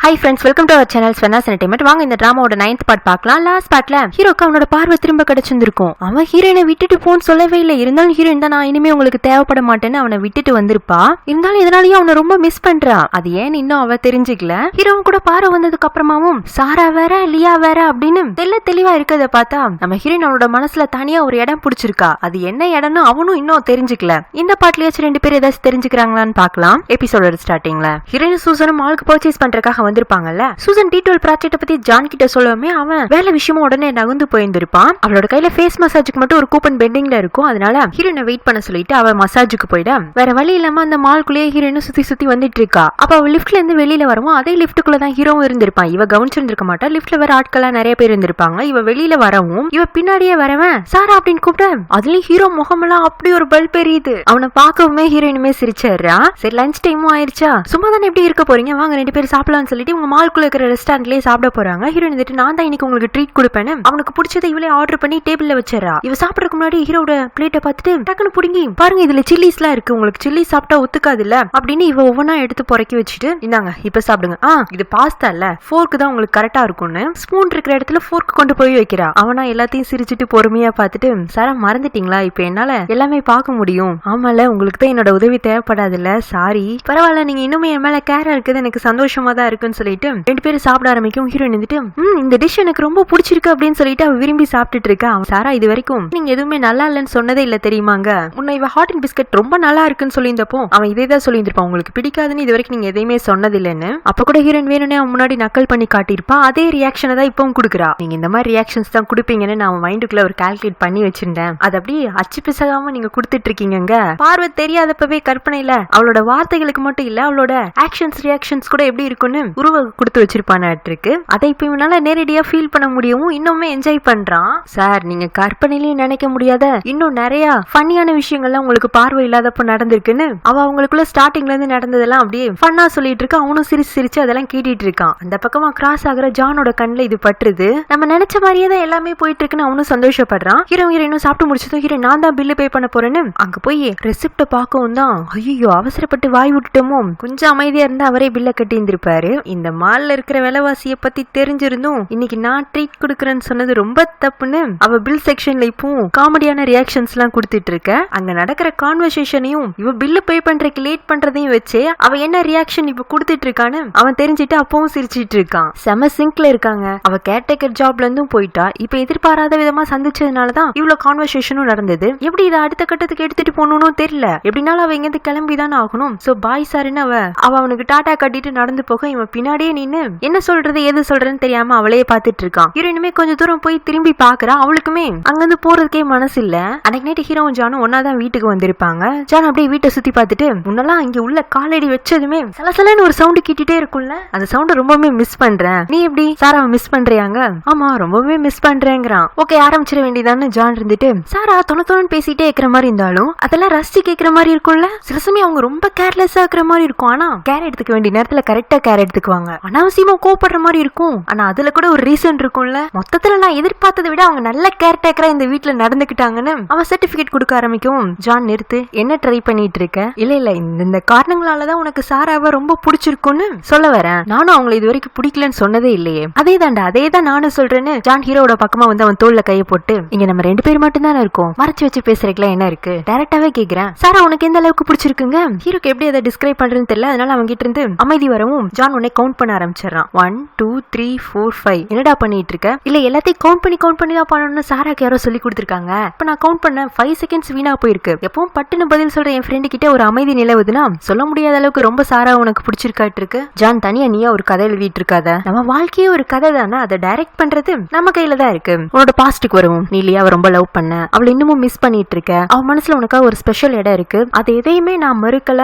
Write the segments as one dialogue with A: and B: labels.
A: Hi friends, welcome to our channel Swenas Entertainment. வாங்க இந்த டிராமாவோட 9th part பார்க்கலாம். Last பார்ட்ல ஹீரோக்கு அவனோட பார்வை திரும்ப கிடைச்சிருக்கும். அவன் ஹீரோயினை விட்டுட்டு போன்னு சொல்லவே இல்லை. இருந்தாலும் ஹீரோயின் தான் நான் இனிமே உங்களுக்கு தேவைப்பட மாட்டேன்னு அவனை விட்டுட்டு வந்திருப்பா. இருந்தாலும் இதனாலயும் அவனை ரொம்ப மிஸ் பண்றா. அது ஏன்னு இன்னும் அவ தெரிஞ்சுக்கல. ஹீரோவும் கூட பார்வை வந்ததுக்கு அப்புறமாவும் சாரா வேற லியா வேற அப்படின்னு தெளிவா இருக்கத பார்த்தா நம்ம ஹீரோயின் அவனோட மனசுல தனியா ஒரு இடம் பிடிச்சிருக்கா. அது என்ன இடம்னு அவனும் இன்னும் தெரிஞ்சுக்கல. இந்த பார்ட்லயாச்சும் ரெண்டு பேரும் ஏதாச்சும் தெரிஞ்சுக்கிறாங்களான்னு பார்க்கலாம். எபிசோட ஸ்டார்டிங்ல ஹீரோயின் சூசனும் மாலுக்கு பர்ச்சேஸ் பண்றதுக்காக வந்திருப்பாங்கல்ல. சூசன் D12 ப்ராஜெக்ட் பத்தி ஜான் கிட்ட சொல்லவே அவன் வேலை விஷயமா உடனே நகர்ந்து போயிருந்திருப்பான். அவளோட கையில ஃபேஸ் மசாஜுக்கு மட்டும் ஒரு கூப்பன் பெண்டிங்ல இருக்கும். அதனால ஹீரோயினை வெயிட் பண்ண சொல்லிட்டு அவ மசாஜுக்கு போயிட வேற வழி இல்லாம அந்த மால்குள்ளேயே ஹீரோயினும் சுத்தி வந்துட்டு இருக்கா. அப்ப அவ லிப்ட்ல இருந்து வெளியில வரவும் அதே லிப்டுக்குள்ள தான் ஹீரோவும் இருந்திருப்பான். இவ கவனிச்சிருந்திருக்க மாட்டா. லிப்ட்ல வேற ஆட்களா நிறைய பேர் இருந்திருப்பாங்க. இவ வெளியில வரவும் இவ பின்னாடியே வரவன் சாரா அப்படின்னு கூப்பிட அதுலயும் ஹீரோ முகமெல்லாம் அப்படி ஒரு பல்ப் எரியுது. அவனை பார்க்கவுமே ஹீரோயினுமே சிரிச்சா. சரி லஞ்ச் டைமும் ஆயிடுச்சா, சும்மா தானே எப்படி இருக்க போறீங்க, வாங்க ரெண்டு பேரும் சாப்பிடலாம்னு சொல்லிட்டு உங்க மால்குள்ள இருக்கிற ரெஸ்டாரண்ட்லயே சாப்பிட போறாங்க. ஹீரோயின் வந்துட்டு நான் தான் இன்னைக்கு உங்களுக்கு ட்ரீட் கொடுப்பேன்னு அவனுக்கு பிடிச்சதை இவளே ஆர்டர் பண்ணி டேபிள்ல வச்சறா. இவ சாப்பிடறதுக்கு முன்னாடி ஹீரோட பிளேட்டை பார்த்துட்டு டக்குனு புடுங்கி பாருங்க இதுல சில்லிஸ் எல்லாம் இருக்கு, உங்களுக்கு சில்லி சாப்பிட்டா ஒத்துக்காது இல்ல அப்படின்னு இவ ஒவ்வொன்னா எடுத்து பொறக்கி வச்சுட்டு இந்தாங்க இப்ப சாப்பிடுங்க. இது பாஸ்தா இல்ல, ஃபோர்க்கு தான் உங்களுக்கு கரெக்டா இருக்கும்னு ஸ்பூன் இருக்கிற இடத்துல ஃபோர்க் கொண்டு போய் வைக்கிறா. அவனா எல்லாத்தையும் சிரிச்சுட்டு பொறுமையா பார்த்துட்டு சாரா மறந்துட்டீங்களா, இப்ப என்னால எல்லாமே பார்க்க முடியும். ஆமால உங்களுக்கு தான் என்னோட உதவி தேவைப்படாதுல்ல, சாரி பரவாயில்ல, நீங்க இன்னுமே என் மேல கேரா இருக்குது, எனக்கு சந்தோஷமா தான் இருக்குன்னு சொல்லிட்டு ரெண்டு பேரும் சாப்பிட ஆரம்பிக்கும். ஹீரோயின் வந்துட்டு இந்த டிஷ் எனக்கு ரொம்ப பிடிச்சிருக்கு அப்படின்னு சொல்லிட்டு அவ விரும்பி சாப்பிட்டுட்டு இருக்கா. சாரா இது வரைக்கும் நீங்க எதுவுமே நல்லா இல்லன்னு சொன்னதே இல்ல தெரியுமாங்க, உன்னை இவ ஹாட் அண்ட் பிஸ்கட் ரொம்ப நல்லா இருக்குன்னு சொல்லியிருந்தப்போ அவன் இதே தான் சொல்லியிருப்பான், உங்களுக்கு பிடிக்காதுன்னு இது வரைக்கும் நீங்க எதையுமே சொன்னது இல்லைன்னு. அப்ப கூட ஹீரோயின் வேணும்னே அவன் முன்னாடி நக்கல் பண்ணி காட்டியிருப்பா. அதே ரியாக்ஷனை தான் இப்பவும் கொடுக்குறா. நீங்க இந்த மாதிரி ரியாக்ஷன்ஸ் தான் கொடுப்பீங்கன்னு நான் மைண்டுக்குள்ள ஒரு கால்குலேட் பண்ணி வச்சிருந்தேன். அது அப்படியே அச்சு பிசகாம நீங்க கொடுத்துட்டு இருக்கீங்க. பார்வை தெரியாதப்பவே கற்பனையில அவளோட வார்த்தைகளுக்கு மட்டும் இல்ல அவளோட ஆக்ஷன்ஸ் ரியாக்ஷன்ஸ் கூட எப்படி இருக்குன்னு உருவ கொடுத்து வச்சிருப்பானாட்டிருக்கு. அதை இப்ப இவனால நேரடியா ஃபீல் பண்ண முடியவும் இன்னுமே என்ஜாய் பண்றான். சார் நீங்க கற்பனையிலயும் நினைக்க முடியாத இன்னும் நிறைய ஃபன்னியான விஷயங்கள்லாம் உங்களுக்கு பார்வை இல்லாதப்ப நடந்திருக்குன்னு அவ அவங்களுக்குள்ள ஸ்டார்டிங்ல இருந்து நடந்ததெல்லாம் அப்படியே ஃபன்னா சொல்லிட்டு இருக்கா. அவனும் சிரிச்சு அதெல்லாம் கேட்டுட்டு இருக்கான். அந்த பக்கமா கிராஸ் ஆகிற ஜானோட கண்ணுல இது பட்டுருது. நம்ம நினைச்ச மாதிரியே தான் எல்லாமே போயிட்டு இருக்குன்னு அவனும் சந்தோஷப்படுறான். ஹீரோயினும் சாப்பிட்டு முடிச்சதும் ஹீரோ நான் தான் பில்லு பே பண்ண போறேன்னு அங்க போய் ரெசிப்ட பார்க்கவும் தான் ஐயோ அவசரப்பட்டு வாய் விட்டுட்டோமோ, கொஞ்சம் அமைதியா இருந்தா அவரே பில்ல கட்டி இருந்திருப்பாரு. இந்த மால்ல இருக்கிற விலைவாசிய பத்தி தெரிஞ்சிருந்தும் இன்னைக்கு நான் ட்ரீட் கொடுக்கறேன்னு சொன்னது ரொம்ப தப்புன்னு அவ பில் செக்ஷன்ல இப்பவும் காமெடியான ரியாக்ஷன்ஸ் எல்லாம் கொடுத்துட்டு இருக்க. அங்க நடக்கிற கான்வர்சேஷனையும் இவ பில்லு பே பண்றதுக்கு லேட் பண்றதையும் வச்சு அவ என்ன ரியாக்ஷன் இப்ப கொடுத்துட்டு இருக்கான்னு அவன் தெரிஞ்சுட்டு அப்பவும் சிரிச்சிட்டு இருக்கான். செம சிங்க்ல இருக்காங்க. அவ கேர்டேக்கர் ஜாப்ல இருந்தும் போயிட்டா. இப்ப எதிர்பாராத விதமா சந்திச்சதுனாலதான் இவ்வளவு கான்வர்சேஷனும் நடந்தது. எப்படி இதை அடுத்த கட்டத்துக்கு எடுத்துட்டு போகணும்னு தெரியல. எப்படினாலும் அவ இங்க கிளம்பிதானே ஆகணும். சோ பாய் சாருன்னு அவ அவனுக்கு டாட்டா கட்டிட்டு நடந்து போக இவன் பின்னாடியே நின்னு என்ன சொல்றது எது சொல்றதுன்னு தெரியாம அவளையே பாத்துட்டு இருக்கான். ஹீரோயினுமே கொஞ்சம் தூரம் போய் திரும்பி பாக்குறா. அவளுக்குமே அங்கிருந்து போறதுக்கே மனசு இல்ல. அன்னைக்கு நைட்டு ஹீரோவும் ஜானும் ஒன்னாதான் வீட்டுக்கு வந்திருப்பாங்க. ஜான் அப்படியே வீட்டை சுத்தி பார்த்துட்டு முன்னெல்லாம் இங்க உள்ள காலடி வச்சதுமே சலசலன்னு ஒரு சவுண்ட் கேட்டுட்டே இருக்கும்ல, அந்த சவுண்ட் ரொம்பவே மிஸ் பண்றேன். நீ எப்படி சாராவை மிஸ் பண்றியாங்க? ஆமா ரொம்பவே மிஸ் பண்றேங்கிறான். ஓகே ஆரம்பிச்சிட வேண்டியதான்னு ஜான் இருந்துட்டு சாரா தொணத்தோன்னு பேசிட்டே இருக்கிற மாதிரி இருந்தாலும் அதெல்லாம் ரசிச்சு கேட்கிற மாதிரி இருக்கும்ல. சில சமயம் அவங்க ரொம்ப கேர்லெஸ்ஸா இருக்கிற மாதிரி இருக்கும். ஆனா கேர் எடுத்துக்க வேண்டிய நேரத்துல கரெக்டா கேர் எடுத்துக்குவாங்க. அனாவசியமா கோபப்படுற மாதிரி இருக்கும். ஆனா அதுல கூட ஒரு ரீசன் இருக்கும்ல. மொத்தத்துல நான் எதிர்பார்த்ததை விட அவங்க நல்ல கேர் டேக்கரா இந்த வீட்டுல நடந்துக்கிட்டாங்கன்னு அவன் சர்டிபிகேட் கொடுக்க ஆரம்பிக்கும். ஜான் நிறுத்து, என்ன ட்ரை பண்ணிட்டு இருக்க? இல்ல இந்த காரணங்களாலதான் உனக்கு சாராவை ரொம்ப பிடிச்சிருக்கும்னு சொல்ல வரேன். நானும் அவங்களை இது வரைக்கும் பிடிக்கலன்னு சொன்னதே இல்லையே. அதேதான் நானும் சொல்றேன்னு ஜான் ஹீரோட பக்கமா வந்து அவன் தோல்ல கைய போட்டு இங்க நம்ம ரெண்டு பேர் மட்டும் தானே இருக்கோம், மறைச்சு வச்சு பேசுறதுக்குலாம் என்ன இருக்கு, டைரக்டாவே கேக்குறேன். சாரா உனக்கு எந்த அளவுக்கு பிடிச்சிருக்குங்க? ஹீரோக்கு எப்படி அதை டிஸ்கிரைப் பண்றதுன்னு தெரியல. அதனால அவங்க கிட்ட இருந்து அமைதி வரவும் ஜான் உன்னை கவுண்ட் பண்ண ஆரம்பிச்சிடறான். 1 2 3 4 5 என்னடா பண்ணிட்டு இருக்க? இல்ல எல்லாத்தையும் கவுண்ட் பண்ணி தான் பண்ணணும்னு சாராக்கு யாரோ சொல்லி கொடுத்திருக்காங்க. இப்ப நான் கவுண்ட் பண்ண 5 செகண்ட்ஸ் வீணா போயிருக்கு. எப்பவும் பட்டுன்னு பதில் சொல்ற என் ஃப்ரெண்டு கிட்ட ஒரு அமைதி நிலவுதுன்னா சொல்ல முடியாத அளவுக்கு ரொம்ப சாரா உனக்கு பிடிச்சிருக்காட்டு இருக்கு. ஜான் தனியா நீயா ஒரு கதை எழுதிட்டு இருக்காத, நம்ம வாழ்க்கையே ஒரு கதை தானே, அதை டைரக்ட் பண்றது நம்ம கையில தான் இருக்கு. உன்னோட பாஸ்டுக்கு வருவோம். நீ லியாவை ரொம்ப லவ் பண்ண, அவளை இன்னமும் மிஸ் பண்ணிட்டு இருக்க. அவ மனசுல உனக்காக ஒரு ஸ்பெஷல் இடம் இருக்கு. அது எதையுமே நான் மறக்கல.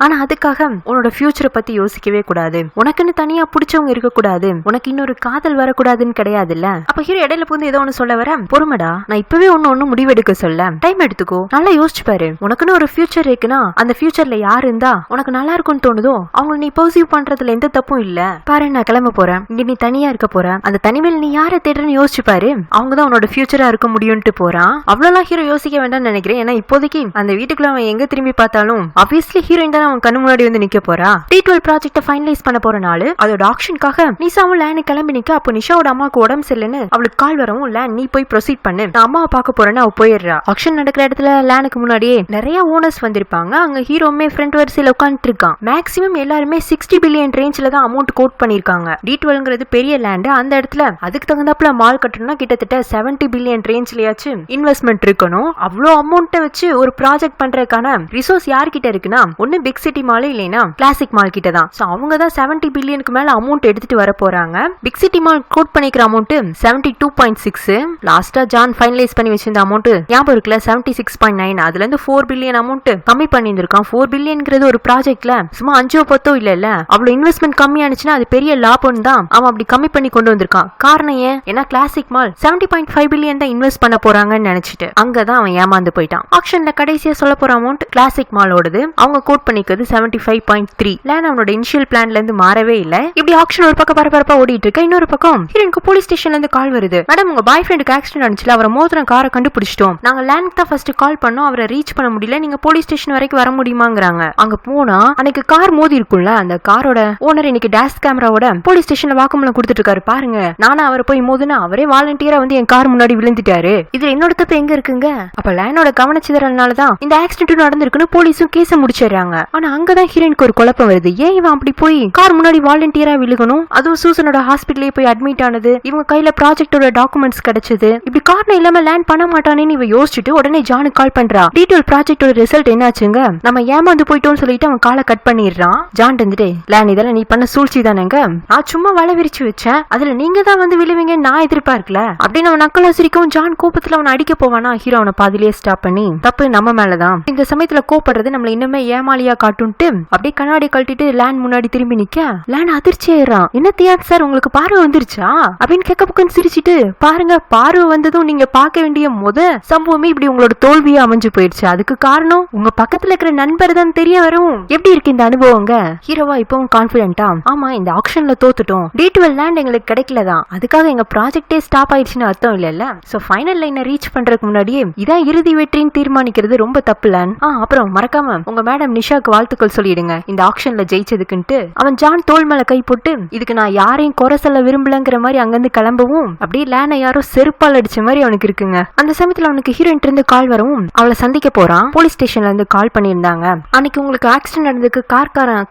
A: ஆனா அதுக்காக உன்னோட ஃபியூச்சரை பத்தி யோசிக்கவே கூடாது. உனக்குன்னு தனியா பிடிச்சவங்க இருக்க கூடாது, உனக்கு இன்னொரு காதல் வரக்கூடாதுன்னு கிடையாது இல்ல. அப்ப ஹீரோ இடையில புந்து ஏதோ ஒண்ணு சொல்ல வர பொறுமடா, நான் இப்பவே ஒன்னு முடிவெடுக்க சொல்ல, டைம் எடுத்துக்கோ, நல்லா யோசிச்சு பாரு. உனக்குன்னு ஒரு ஃபியூச்சர் இருக்குன்னா அந்த ஃபியூச்சர்ல யாரு இருந்தா உனக்கு நல்லா இருக்கும்னு தோணுதோ அவங்களை நீ பர்சீவ் பண்றதுல எந்த தப்பும் இல்ல. பாரு நான் கிளம்ப போறேன், இங்க நீ தனியா இருக்க போற, அந்த தனிமையில நீ யாரை தேடுறன்னு யோசிச்சு பாரு, அவங்கதான் உன்னோட ஃபியூச்சரா இருக்க முடியும்ட்டு போறான். அவ்வளவுலாம் ஹீரோ யோசிக்க வேண்டாம்னு நினைக்கிறேன். ஏன்னா இப்போதைக்கு அந்த வீட்டுக்குள்ள அவன் எங்க திரும்பி பார்த்தாலும் ஆப்வியஸ்லி ஹீரோயின் தான் அவன் கண்ணு முன்னாடி வந்து நிக்க போறா. D12 ப்ராஜெக்ட ஃபைனலைஸ் பண்ண போற நாள். அதோட ஆக்ஷனுக்காக நிஷாவும் லேனு கிளம்பி நிக்க. அப்போ நிஷாவோட அம்மாவுக்கு உடம்பு சரியில்லைன்னு அவளுக்கு கால் வரவும், லேன் நீ போய் ப்ரொசீட் பண்ணு, நான் அம்மாவை பார்க்க போறேன்னு அவ போயிடுறா. ஆக்ஷன் நடக்கிற இடத்துல லேனுக்கு முன்னாடியே நிறைய ஓனர்ஸ் வந்திருப்பாங்க. அங்க ஹீரோமே ஃப்ரண்ட் வரிசையில உட்காந்துட்டு இருக்கான். மேக்ஸிமம் எல்லாருமே 60 பில்லியன் ரேஞ்சில தான் அமௌண்ட் கோட் பண்ணிருக்காங்க. D12ங்கிறது பெரிய லேண்ட். அந்த இடத்துல அதுக்கு தகுந்தாப்புல மால் கட்டணும்னா கிட்டத்தட்ட 70 பில்லியன் ரேஞ்ச்லயாச்சும் இன்வெஸ்ட்மெண்ட் இருக்கணும். அவ்வளோ அமௌண்ட்டை வச்சு ஒரு ப்ராஜெக்ட் பண்றதுக்கான ரிசோர்ஸ் யார்கிட்ட இருக்குன்னா ஒன்னு பிக் சிட்டி மால் இல்லைன்னா கிளாசிக் மால் கிட்ட தான். சோ அவங்க தான் 70 பில்லியனுக்கு மேல அமௌண்ட் எடுத்துட்டு வர போறாங்க. பிக் சிட்டி மால் கோட் பண்ணிக்கிற அமௌண்ட் 72.6. லாஸ்டா ஜான் ஃபைனலைஸ் பண்ணி வச்சிருந்த அமௌண்ட் ஞாபகம் இருக்குல்ல 76.9. அதுல இருந்து 4 பில்லியன் அமௌண்ட் கம்மி பண்ணியிருக்கான். 4 பில்லியன்ங்கிறது ஒரு ப்ராஜெக்ட்ல சும்மா 5-10 இல்ல அவ்வளவு இன்வெஸ்ட்மெண்ட் கம்மியானுச்சுன்னா அது பெரிய லாபம் தான். அவன் அப்படி கம்மி பண்ணி கொண்டு வந்திருக்கான். காரணம் ஏன்? ஏன்னா கிளாசிக் மால் 70.5 பில்லியன் தான் இன்வெஸ்ட் பண்ண போறாங்கன்னு நினைச்சிட்டு அங்கதான் அவன் ஏமாந்து போயிட்டான். ஆக்ஷன்ல கடைசியா சொல்ல போற அமௌண்ட் கிளாசிக் மாலோடது. அவங்க கோட் பண்ணிக்கிறது 75.3. லேன் அவனோட இனிஷியல் பிளான்ல இருந்து மாறவே இல்ல. இப்படி ஆக்ஷன் ஒரு பக்கம் பரபரப்பா ஓடிட்டு இருக்கு. இன்னொரு பக்கம் ஹீரோனுக்கு போலீஸ் ஸ்டேஷன்ல இருந்து கால் வருது. மேடம் உங்க பாய் ஃப்ரெண்டுக்கு ஆக்சிடென்ட் ஆனிச்சுல, அவரை மோதின காரை கண்டுபிடிச்சிட்டோம். நாங்க லேனுக்கு தான் ஃபர்ஸ்ட் கால் பண்ணோம், அவரை ரீச் பண்ண முடியல, நீங்க போலீஸ் ஸ்டேஷன் வரைக்கும் வர முடியுமாங்கறாங்க. அங்க போனா அன்னைக்கு கார் மோதி இருக்கும்ல, அந்த காரோட ஓனர் இன்னைக்கு டேஷ் கேமராவோட போலீஸ் ஸ்டேஷன்ல வாக்குமூலம் கொடுத்துட்டு இருக்காரு. பாருங்க, நானும் அவரை போய் மோதுனா அவரே வாலண்டியரா வந்து என் கார் முன்னாடி விழுந்துட்டாரு. இதுல என்னோட தப்பு எங்க இருக்குங்க? அப்ப லேனோட கவனச்சிதறல்னாலதான் இந்த ஆக்சிடென்ட் நடந்திருக்குன்னு போலீஸும் கேஸ முடிச்சிடறாங்க. ஆனா அங்கதான் ஹீரோனுக்கு ஒரு குழப்பம் வருது. ஏன் இவன் அப்படி போய் கார் முன்னாடி வாலண்டியரா விழுகணும்? அதுவும் சூசனோட ஹாஸ்பிட்டலே போய் அட்மிட் ஆனது, இவங்க கையில ப்ராஜெக்டோட டாக்குமெண்ட்ஸ் கிடைச்சது, இப்படி காரணம் இல்லாம லேண்ட் பண்ண மாட்டானேன்னு இவ யோசிச்சுட்டு உடனே ஜானுக்கு கால் பண்றா. டீடைல் ப்ராஜெக்டோட ரிசல்ட் என்னாச்சுங்க? நம்ம ஏமாந்து போயிட்டோம்னு சொல்லிட்டு அவன் காலை கட் பண்ணிடுறான். ஜான் இருந்துட்டு, லேன் இதெல்லாம் நீ பண்ண சூழ்ச்சி தானேங்க, நான் சும்மா வலை விரிச்சு வச்சேன், அதுல நீங்க தான் வந்து விழுவீங்க நான் எதிர்பார்க்கல அப்படின்னு அவன் நக்கலா சிரிக்கவும் ஜான் கோபத்துல அவனை அடிக்க போவானா. ஹீரோ அவனை பாதிலேயே ஸ்டாப் பண்ணி, தப்பு நம்ம மேலதான், இந்த சமயத்துல கோபப்படுறது நம்மள இன்னுமே ஏமாலியா காட்டுன்ட்டு அப்படியே கண்ணாடி கழட்டிட்டு லேன் முன்னாடி திரும்பி நிக்க. லேன் அதிர்ச்சி ஆயிடுறான். என்ன தியாட் சார் உங்களுக்கு பார்வை வந்துருச்சா அப்படின்னு கேட்க பக்கம் சிரிச்சிட்டு, பாருங்க பார்வை வந்ததும் நீங்க பார்க்க வேண்டிய சம்பவமே இப்படி உங்களோட தோல்வியா அமைஞ்சு போயிடுச்சு. அதுக்கு காரணம் உங்க பக்கத்துல இருக்கிற நண்பர் தான் தெரிய வரும். எப்படி இருக்கு இந்த அனுபவங்க? ஹீரோவா இப்பவும் கான்பிடென்ட்டா, ஆமா இந்த ஆக்ஷன்ல தோத்துட்டோம், D12 லேண்ட் எங்களுக்கு கிடைக்கலதான், அதுக்காக எங்க ப்ராஜெக்டே ஸ்டாப் ஆயிடுச்சுன்னு அர்த்தம் இல்ல. சோ ஃபைனல் லைனை ரீச் பண்றதுக்கு முன்னாடியே இதான் இறுதி வெற்றின்னு தீர்மானிக்கிறது ரொம்ப தப்பு லேன். அப்புறம் மறக்காம உங்க மேடம் நிஷாக்கு வாழ்த்துக்கள் சொல்லிடுங்க இந்த ஆக்ஷன்ல ஜெயிச்சதுக்குன்ட்டு. அவன் ஜான் தோள் மேல கை போட்டு, இதுக்கு நான் யாரையும் குறை சொல்ல விரும்பலங்கிற மாதிரி அங்கிருந்து கிளம்பவும் அப்படியே லேனை யாரோ செருப்பால் அடிச்ச மாதிரி அவனுக்கு இருக்குங்க. அந்த சமயத்துல அவனுக்கு ஹீரோயின் இருந்து கால் வரவும் அவளை சந்திக்க போறான். போலீஸ் ஸ்டேஷன்ல இருந்து கால் பண்ணியிருந்தாங்க. அன்னைக்கு உங்களுக்கு ஆக்சிடென்ட் நடந்ததுக்கு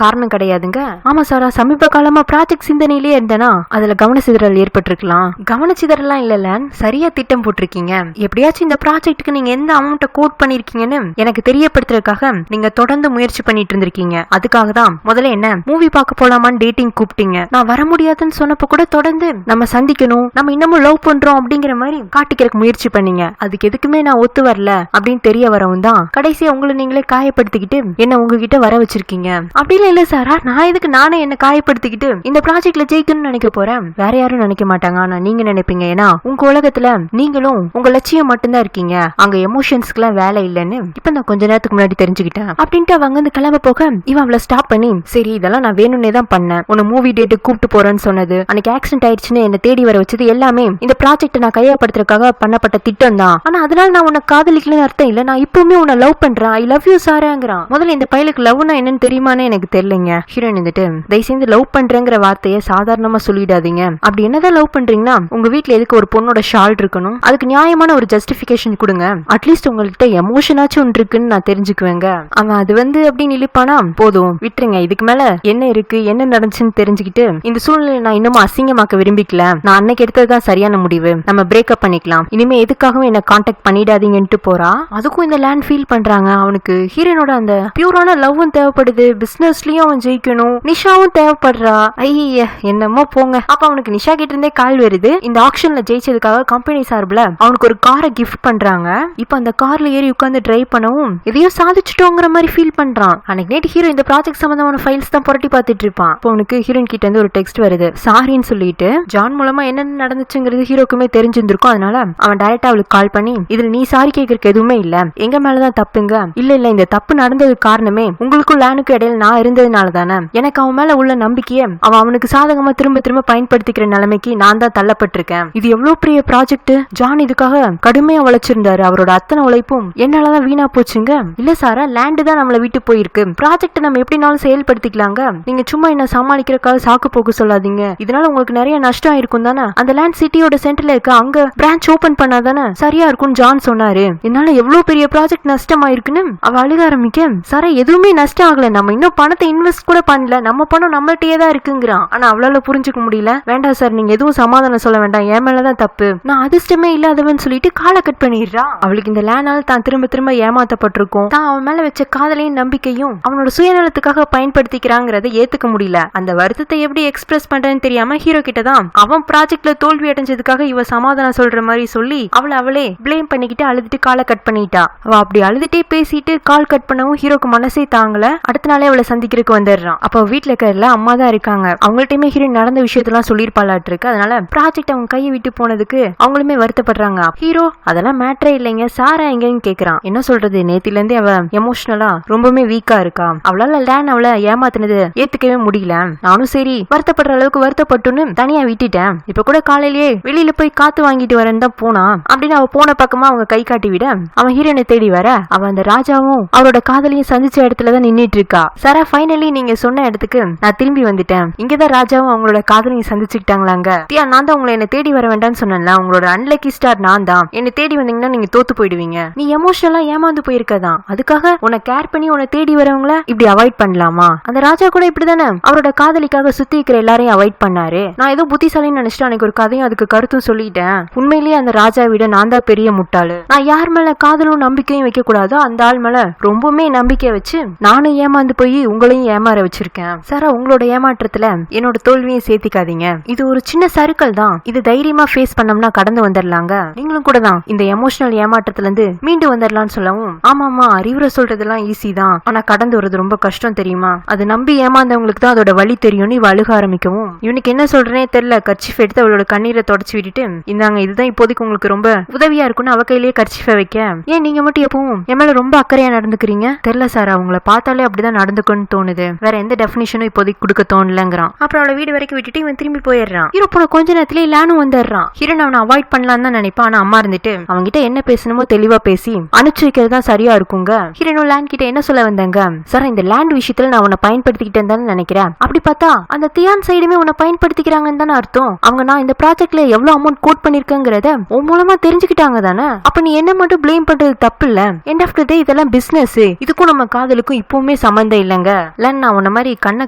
A: காரணம் கிடையாதுங்க. ஆமா சாரா, சமீப காலமா ப்ராஜெக்ட் சிந்தனையிலே இருந்தேனா அதுல கவனச்சிதறல் ஏற்பட்டிருக்கலாம். கவனச்சிதறலாம் இல்ல லேன், சரியா திட்டம் போட்டிருக்கீங்க. எப்படியாச்சும் இந்த ப்ராஜெக்ட்டுக்கு நீங்க எந்த அமௌண்ட்டை கோட் பண்ணிருக்கீங்கன்னு எனக்கு தெரியப்படுத்துறதுக்காக நீங்க தொடர்ந்து முயற்சி பண்ணிட்டு இருந்திருக்கீங்க. அதுக்காக தான் முதல்ல என்ன மூவி பார்க்க போலாமான்னு டேட்டிங் கூப்பிட்டீங்க. நான் வர முடியாதுன்னு சொன்னப்ப கூட தொடர்ந்து நம்ம சந்திக்கணும், நம்ம இன்னமும் லவ் பண்றோம் அப்படிங்கிற மாதிரி காட்டிக்கிறதுக்கு முயற்சி பண்ணீங்க. அதுக்கு எதுக்குமே நான் ஒத்து வரல அப்படின்னு தெரிய வரவும் தான் கடைசியா உங்களை நீங்களே காயப்படுத்திக்கிட்டு என்ன உங்ககிட்ட வர வச்சிருக்கீங்க. அப்படிலாம் இல்ல சாரா, நான் எதுக்கு நானே என்ன காயப்படுத்திக்கிட்டு இந்த ப்ராஜெக்ட்ல ஜெயிக்கணும்னு நினைக்க போறேன்? வேற யாரும் நினைக்க மாட்டாங்க, ஆனா நீங்க நினைப்பீங்க. ஏன்னா உங்க உலகத்துல நீங்களும் உங்க லட்சியம் மட்டும்தான் இருக்கீங்க, அங்க எமோஷன்ஸ்க்கு எல்லாம் வேலை இல்லைன்னு இப்ப நான் கொஞ்ச நேரத்துக்கு முன்னாடி தெரிஞ்சுக்கிட்டேன் அப்படின்ட்டு அவங்க வந்து கிளம்ப போக இவன் அவளை ஸ்டாப் பண்ணி, சரி இதெல்லாம் நான் வேணும்னே தான் பண்ணேன், உன்னை மூவி டேட்டு கூப்பிட்டு போறேன்னு சொன்னது, அன்னைக்கு ஆக்சிடென்ட் ஆயிடுச்சுன்னு என்ன தேடி வர வச்சது எல்லாமே இந்த ப்ராஜெக்ட் நான் கையப்படுத்துறதுக்காக பண்ணப்பட்ட திட்டம் தான். ஆனா அதனால நான் உன்னை காதலிக்கலன்னு அர்த்தம் இல்ல, நான் இப்பவுமே உன்னை லவ் பண்றேன், ஐ லவ் யூ சாராங்கிறான். முதல்ல இந்த பையலுக்கு லவ்னா என்னன்னு தெரியுமானே எனக்கு தெரியலங்க. ஹீரோயின் வந்துட்டு, தயவு செஞ்சு லவ் பண்றேங்கிற வார்த்தையை சாதாரணமா சொல்லிடாதீங்க. அப்படி என்னதான் லவ் பண்றீங்கன்னா உங்க வீட்டுல எதுக்கு ஒரு பொண்ணோட ஷால் இருக்கணும், அதுக்கு நியாயமான ஒரு ஜஸ்டிபிகேஷன் கொடுங்க, அட்லீஸ்ட் உங்கள்கிட்ட எமோஷனாச்சும் ஒன்று இருக்குன்னு நான் தெரிஞ்சுக்குவேங்க. அவன் அது வந்து அப்படின்னு இழுப்பானா, போதும் விட்டுருங்க, இதுக்கு மேல என்ன இருக்கு என்ன நடந்துச்சுன்னு தெரிஞ்சுக்கிட்டு இந்த சூழ்நிலை நான் இன்னமும் அசிங்கமாக்க விரும்பிக்கல, நான் அன்னைக்கு எடுத்ததுதான் சரியான முடிவு, நம்ம பிரேக்கப் பண்ணிக்கலாம், இனிமே எதுக்காகவும் என்ன கான்டாக்ட் பண்ணிடாதீங்கன்ட்டு போறா. அதுக்கும் இந்த லேண்ட் ஃபீல் பண்றாங்க. அவனுக்கு ஹீரோனோட அந்த பியூரான லவ்வும் தேவைப்படுது, பிசினஸ்லயும் அவன் ஜெயிக்கணும், நிஷாவும் தேவைப்படுறா. ஐய என்னமோ போங்க. அப்ப அவனுக்கு நிஷா கிட்ட இருந்தே கால் வருது. இந்த ஆக்ஷன்ல ஜெயிச்சதுக்காக கம்பெனி சார்பில் அவனுக்கு ஒரு காரை கிஃப்ட் பண்றாங்க. இப்ப அந்த கார்ல ஏறி உட்கார்ந்து டிரைவ் பண்ணவும் எதையோ சாதிச்சுட்டோங்கிற மாதிரி ஃபீல் பண்றான். அன்னைக்கு நைட் ஹீரோ இந்த ப்ராஜெக்ட் சம்பந்தமான ஃபைல்ஸ் தான் புரட்டி பார்த்துட்டு இருப்பான். இப்போ அவனுக்கு ஹீரோயின் கிட்ட இருந்து ஒரு டெக்ஸ்ட் வருது, சாரின்னு சொல்லிட்டு. ஜான் மூலமா என்ன நடந்துச்சுங்கிறது ஹீரோக்குமே தெரிஞ்சிருந்திருக்கும். அதனால அவன் டைரக்டா அவளுக்கு கால் பண்ணி, இதுல நீ சாரி கேட்கறதுக்கு எதுவுமே இல்ல, எங்க மேலதான் தப்புங்க, இல்ல இல்ல இந்த தப்பு நடந்ததுக்கு காரணமே உங்களுக்கும் லேனுக்கும் இடையில நான் இருந்ததுனால தானே, எனக்கு அவன் மேல உள்ள நம்பிக்கையை அவன் அவனுக்கு சாதகமா திரும்ப திரும்ப பயன்படுத்திக்கிற நிலைமைக்கு நான் தான் தள்ளப்பட்டிருக்கேன். இது எவ்வளவு பெரிய ப்ராஜெக்ட், ஜான் இதுக்காக கடுமையா உழைச்சிருந்தாரு, அவரோட அத்தனை உழைப்பும் என்னாலதான் வீணா போச்சுங்க. இல்ல சாரா, லேண்டு தான் நம்மளை விட்டு போயிருக்கு, ப்ராஜெக்ட் நம்ம எப்படினாலும் செயல்படுத்திக்கலாங்க, நீங்க சும்மா என்ன சமாளிக்கிறக்காக சாக்கு போக்கு சொல்லாதீங்க. இதனால உங்களுக்கு நிறைய நஷ்டம் ஆயிருக்கும் தானே. அந்த லேண்ட் சிட்டியோட சென்டர்ல இருக்க அங்க பிரான்ச் ஓபன் பண்ணாதானே சரியா இருக்கும் ஜான் சொன்னாரு. என்னால எவ்வளவு பெரிய ப்ராஜெக்ட் நஷ்டம் ஆயிருக்குன்னு அவ அழுக ஆரம்பிக்க, சார் எதுவுமே நஷ்டம் ஆகல, நம்ம இன்னும் பணத்தை இன்வெஸ்ட் கூட பண்ணல, நம்ம பணம் நம்மள்கிட்டயே தான் இருக்குங்கிறான். ஆனா அவளால புரிஞ்சுக்க முடியல. வேண்டாம் சார், நீங்க எதுவும் சமாதானம் சொல்ல வேண்டாம், என் மேலதான் தப்பு, நான் அதிர்ஷ்டமே இல்லாதவன் சொல்லிட்டு காலை கட் பண்ணிடுறா. அவளுக்கு இந்த லேண்டால தான் திரும்ப திரும்ப ஏமாத்தப்பட்டிருக்கும், தான் அவன் மேல வச்ச காதலையும் நம்பிக்கையும் அவனோட சுயநலத்துக்காக பயன்படுத்திக்கிறாங்கிறத ஏத்துக்க முடியல. அந்த வருத்தத்தை எப்படி எக்ஸ்பிரஸ் பண்றேன்னு தெரியாம ஹீரோ கிட்ட தான் அவன் ப்ராஜெக்ட்ல தோல்வி அடைஞ்சதுக்காக இவ சமாதானம் சொல்ற மாதிரி சொல்லி அவளே பிளேம் பண்ணிக்கிட்டு அழுதுட்டு காலை கட் பண்ணிட்டா. அவ அப்படி அழுதுட்டே பேசிட்டு கால் கட் பண்ணவும் ஹீரோக்கு மனசே தாங்கல. அடுத்த நாளே அவளை சந்திக்கிறதுக்கு வந்துடுறான். அப்ப வீட்டுல இருக்கிற அம்மா தான் இருக்காங்க. அவங்கள்ட்டயுமே ஹீரோ நடந்த விஷயத்தெல்லாம் சொல்லிருப்பாளாட்டு இருக்கு. அதனால ப்ராஜெக்ட் அவங்க கையை விட்டு போனதுக்கு அவங்களுமே வருத்தப்படுறாங்க. ஹீரோ அதெல்லாம் மேட்டரே இல்லைங்க, சாரா எங்கன்னு கேக்குறான். என்ன சொல்றது, நேத்தில இருந்தே அவ எமோஷனலா ரொம்பவே வீக்கா இருக்கா. அவளால லேன் அவளை ஏமாத்தினது ஏத்துக்கவே முடியல. நானும் சரி வருத்தப்படுற அளவுக்கு வருத்தப்பட்டுன்னு தனியா விட்டுட்டேன். இப்ப கூட காலையிலேயே வெளியில போய் காத்து வாங்கிட்டு வரேன்னு தான் போனா அப்படின்னு அவ போன பக்கமா அவங்க கை காட்டி விட அவன் ஹீரோனை தேடி வர அவ அந்த ராஜாவும் அவரோட காதலையும் சந்திச்ச இடத்துலதான் நின்னுட்டு இருக்கா. சாரா ஃபைனலி நீங்க சொன்ன இடத்துக்கு நான் திரும்பி வந்துட்டேன். இங்கதான் ராஜாவும் அவங்களோட காதலையும் சந்திச்சுக்கிட்டாங்களாங்க. நான் தான் உங்களை என்ன தேடி வர வேண்டாம்னு சொன்னேன்ல, உங்களோட அன்லக்கி ஸ்டார் நான் தான். என்ன தேடி வந்தீங்கன்னா நீங்க தோத்து போயிடுவீங்க. நீ எமோஷனலா ஏமாந்து போயிருக்கதான், அதுக்காக உன்னை கேர் பண்ணி உன்னை தேடி வரவங்கள இப்படி அவாய்ட் பண்ணலாமா? அந்த ராஜா கூட இப்படிதானே அவரோட காதலிக்காக சுத்தி இருக்கிற எல்லாரையும் அவாய்ட் பண்ணாரு. நான் ஏதோ புத்திசாலின்னு நினைச்சிட்டு அன்னைக்கு ஒரு கதையும் அதுக்கு கருத்தும் சொல்லிட்டேன். உண்மையிலேயே அந்த ராஜா விட நான் தான் பெரிய முட்டாளு. நான் யார் மேல காதலும் நம்பிக்கையும் வைக்க கூடாதோ அந்த ஆள் மேல ரொம்பவுமே நம்பிக்கை வச்சு நானும் ஏமாந்து போய் உங்களையும் ஏமாற வச்சிருக்கேன். சாரா உங்களோட ஏமாற்றத்துல என்னோட தோல்வியும் சேர்த்திக்காதீங்க. இது ஒரு சின்ன சர்க்கிள் தான், இது தைரியமா ஃபேஸ் பண்ணோம்னா கடந்து வந்துடலாங்க. நீங்களும் கூட தான் இந்த எமோஷனல் ஏமாற்றத்துல இருந்து மீண்டு வந்துடலாம்னு சொல்லவும், ஆமாமா அறிவுரை சொல்றதெல்லாம் ஈஸி தான், ஆனா கடந்து வர்றது ரொம்ப கஷ்டம் தெரியுமா, அது நம்பி ஏமாந்தவங்களுக்கு தான் அதோட வழி தெரியும்னு இவ அழுக ஆரம்பிக்கவும், இவனுக்கு என்ன சொல்றேனே தெரியல. கர்ச்சிஃப் எடுத்து அவளோட கண்ணீரை தொடச்சு விட்டுட்டு, இந்தாங்க இதுதான் இப்போதைக்கு உங்களுக்கு ரொம்ப உதவியா இருக்கும்னு அவ கையிலேயே கர்ச்சிஃபை வைக்க, ஏன் நீங்க மட்டும் எப்பவும் என் மேல ரொம்ப அக்கறையா நடந்துக்கிறீங்க? தெரியல சார், அவங்கள பார்த்தாலே அப்படிதான் நடந்துக்கணும்னு தோணுது, வேற எந்த டெஃபினிஷனும் இப்போதைக்கு கொடுக்க தோணலங்கிறான். அப்புறம் அவளை வீடு வரைக்கும் விட்டுட்டு இவன் திரும்பி போயிடுறான். ஹீரோ போன கொஞ்ச நேரத்திலே லேனும் வந்துடுறான். ஹீரோன் அவனை அவாய்ட் பண்ணலாம் தான் நினைப்பான். ஆனா அம்மா இருந்துட்டு அவங்க கிட்ட என்ன பேசணுமோ தெளிவா பேசி அனுப்பிச்சு வைக்கிறது தான் சரியா இருக்குங்க. ஹீரோனும் லேண்ட் கிட்ட என்ன சொல்ல வந்தாங்க, சார் இந்த லேண்ட் விஷயத்துல நான் உன்னை பயன்படுத்திக்கிட்டேன்னு தானே நினைக்கிறேன். அப்படி பார்த்தா அந்த தியான் சைடுமே உன்னை பயன்படுத்திக்கிறாங்கன்னு தானே அர்த்தம். அவங்க நான் இந்த ப்ராஜெக்ட்ல எவ்வளவு அமௌண்ட் கோட் பண்ணிருக்கேங்கிறத உன் மூலமா தெரிஞ்சுக்கிட்டாங்க தானே. அப்ப நீ என்ன மட்டும் பிளேம் பண்றது தப்பு இல்ல. எண்ட் ஆஃப் தி டே இதெல்லாம் பிசினஸ், இதுக்கும் நம்ம காதலுக்கும் இப்பவுமே சம்பந்தம் இல்லங்க. இல்லன்னு நான் உன்ன மாதிரி கண்ணை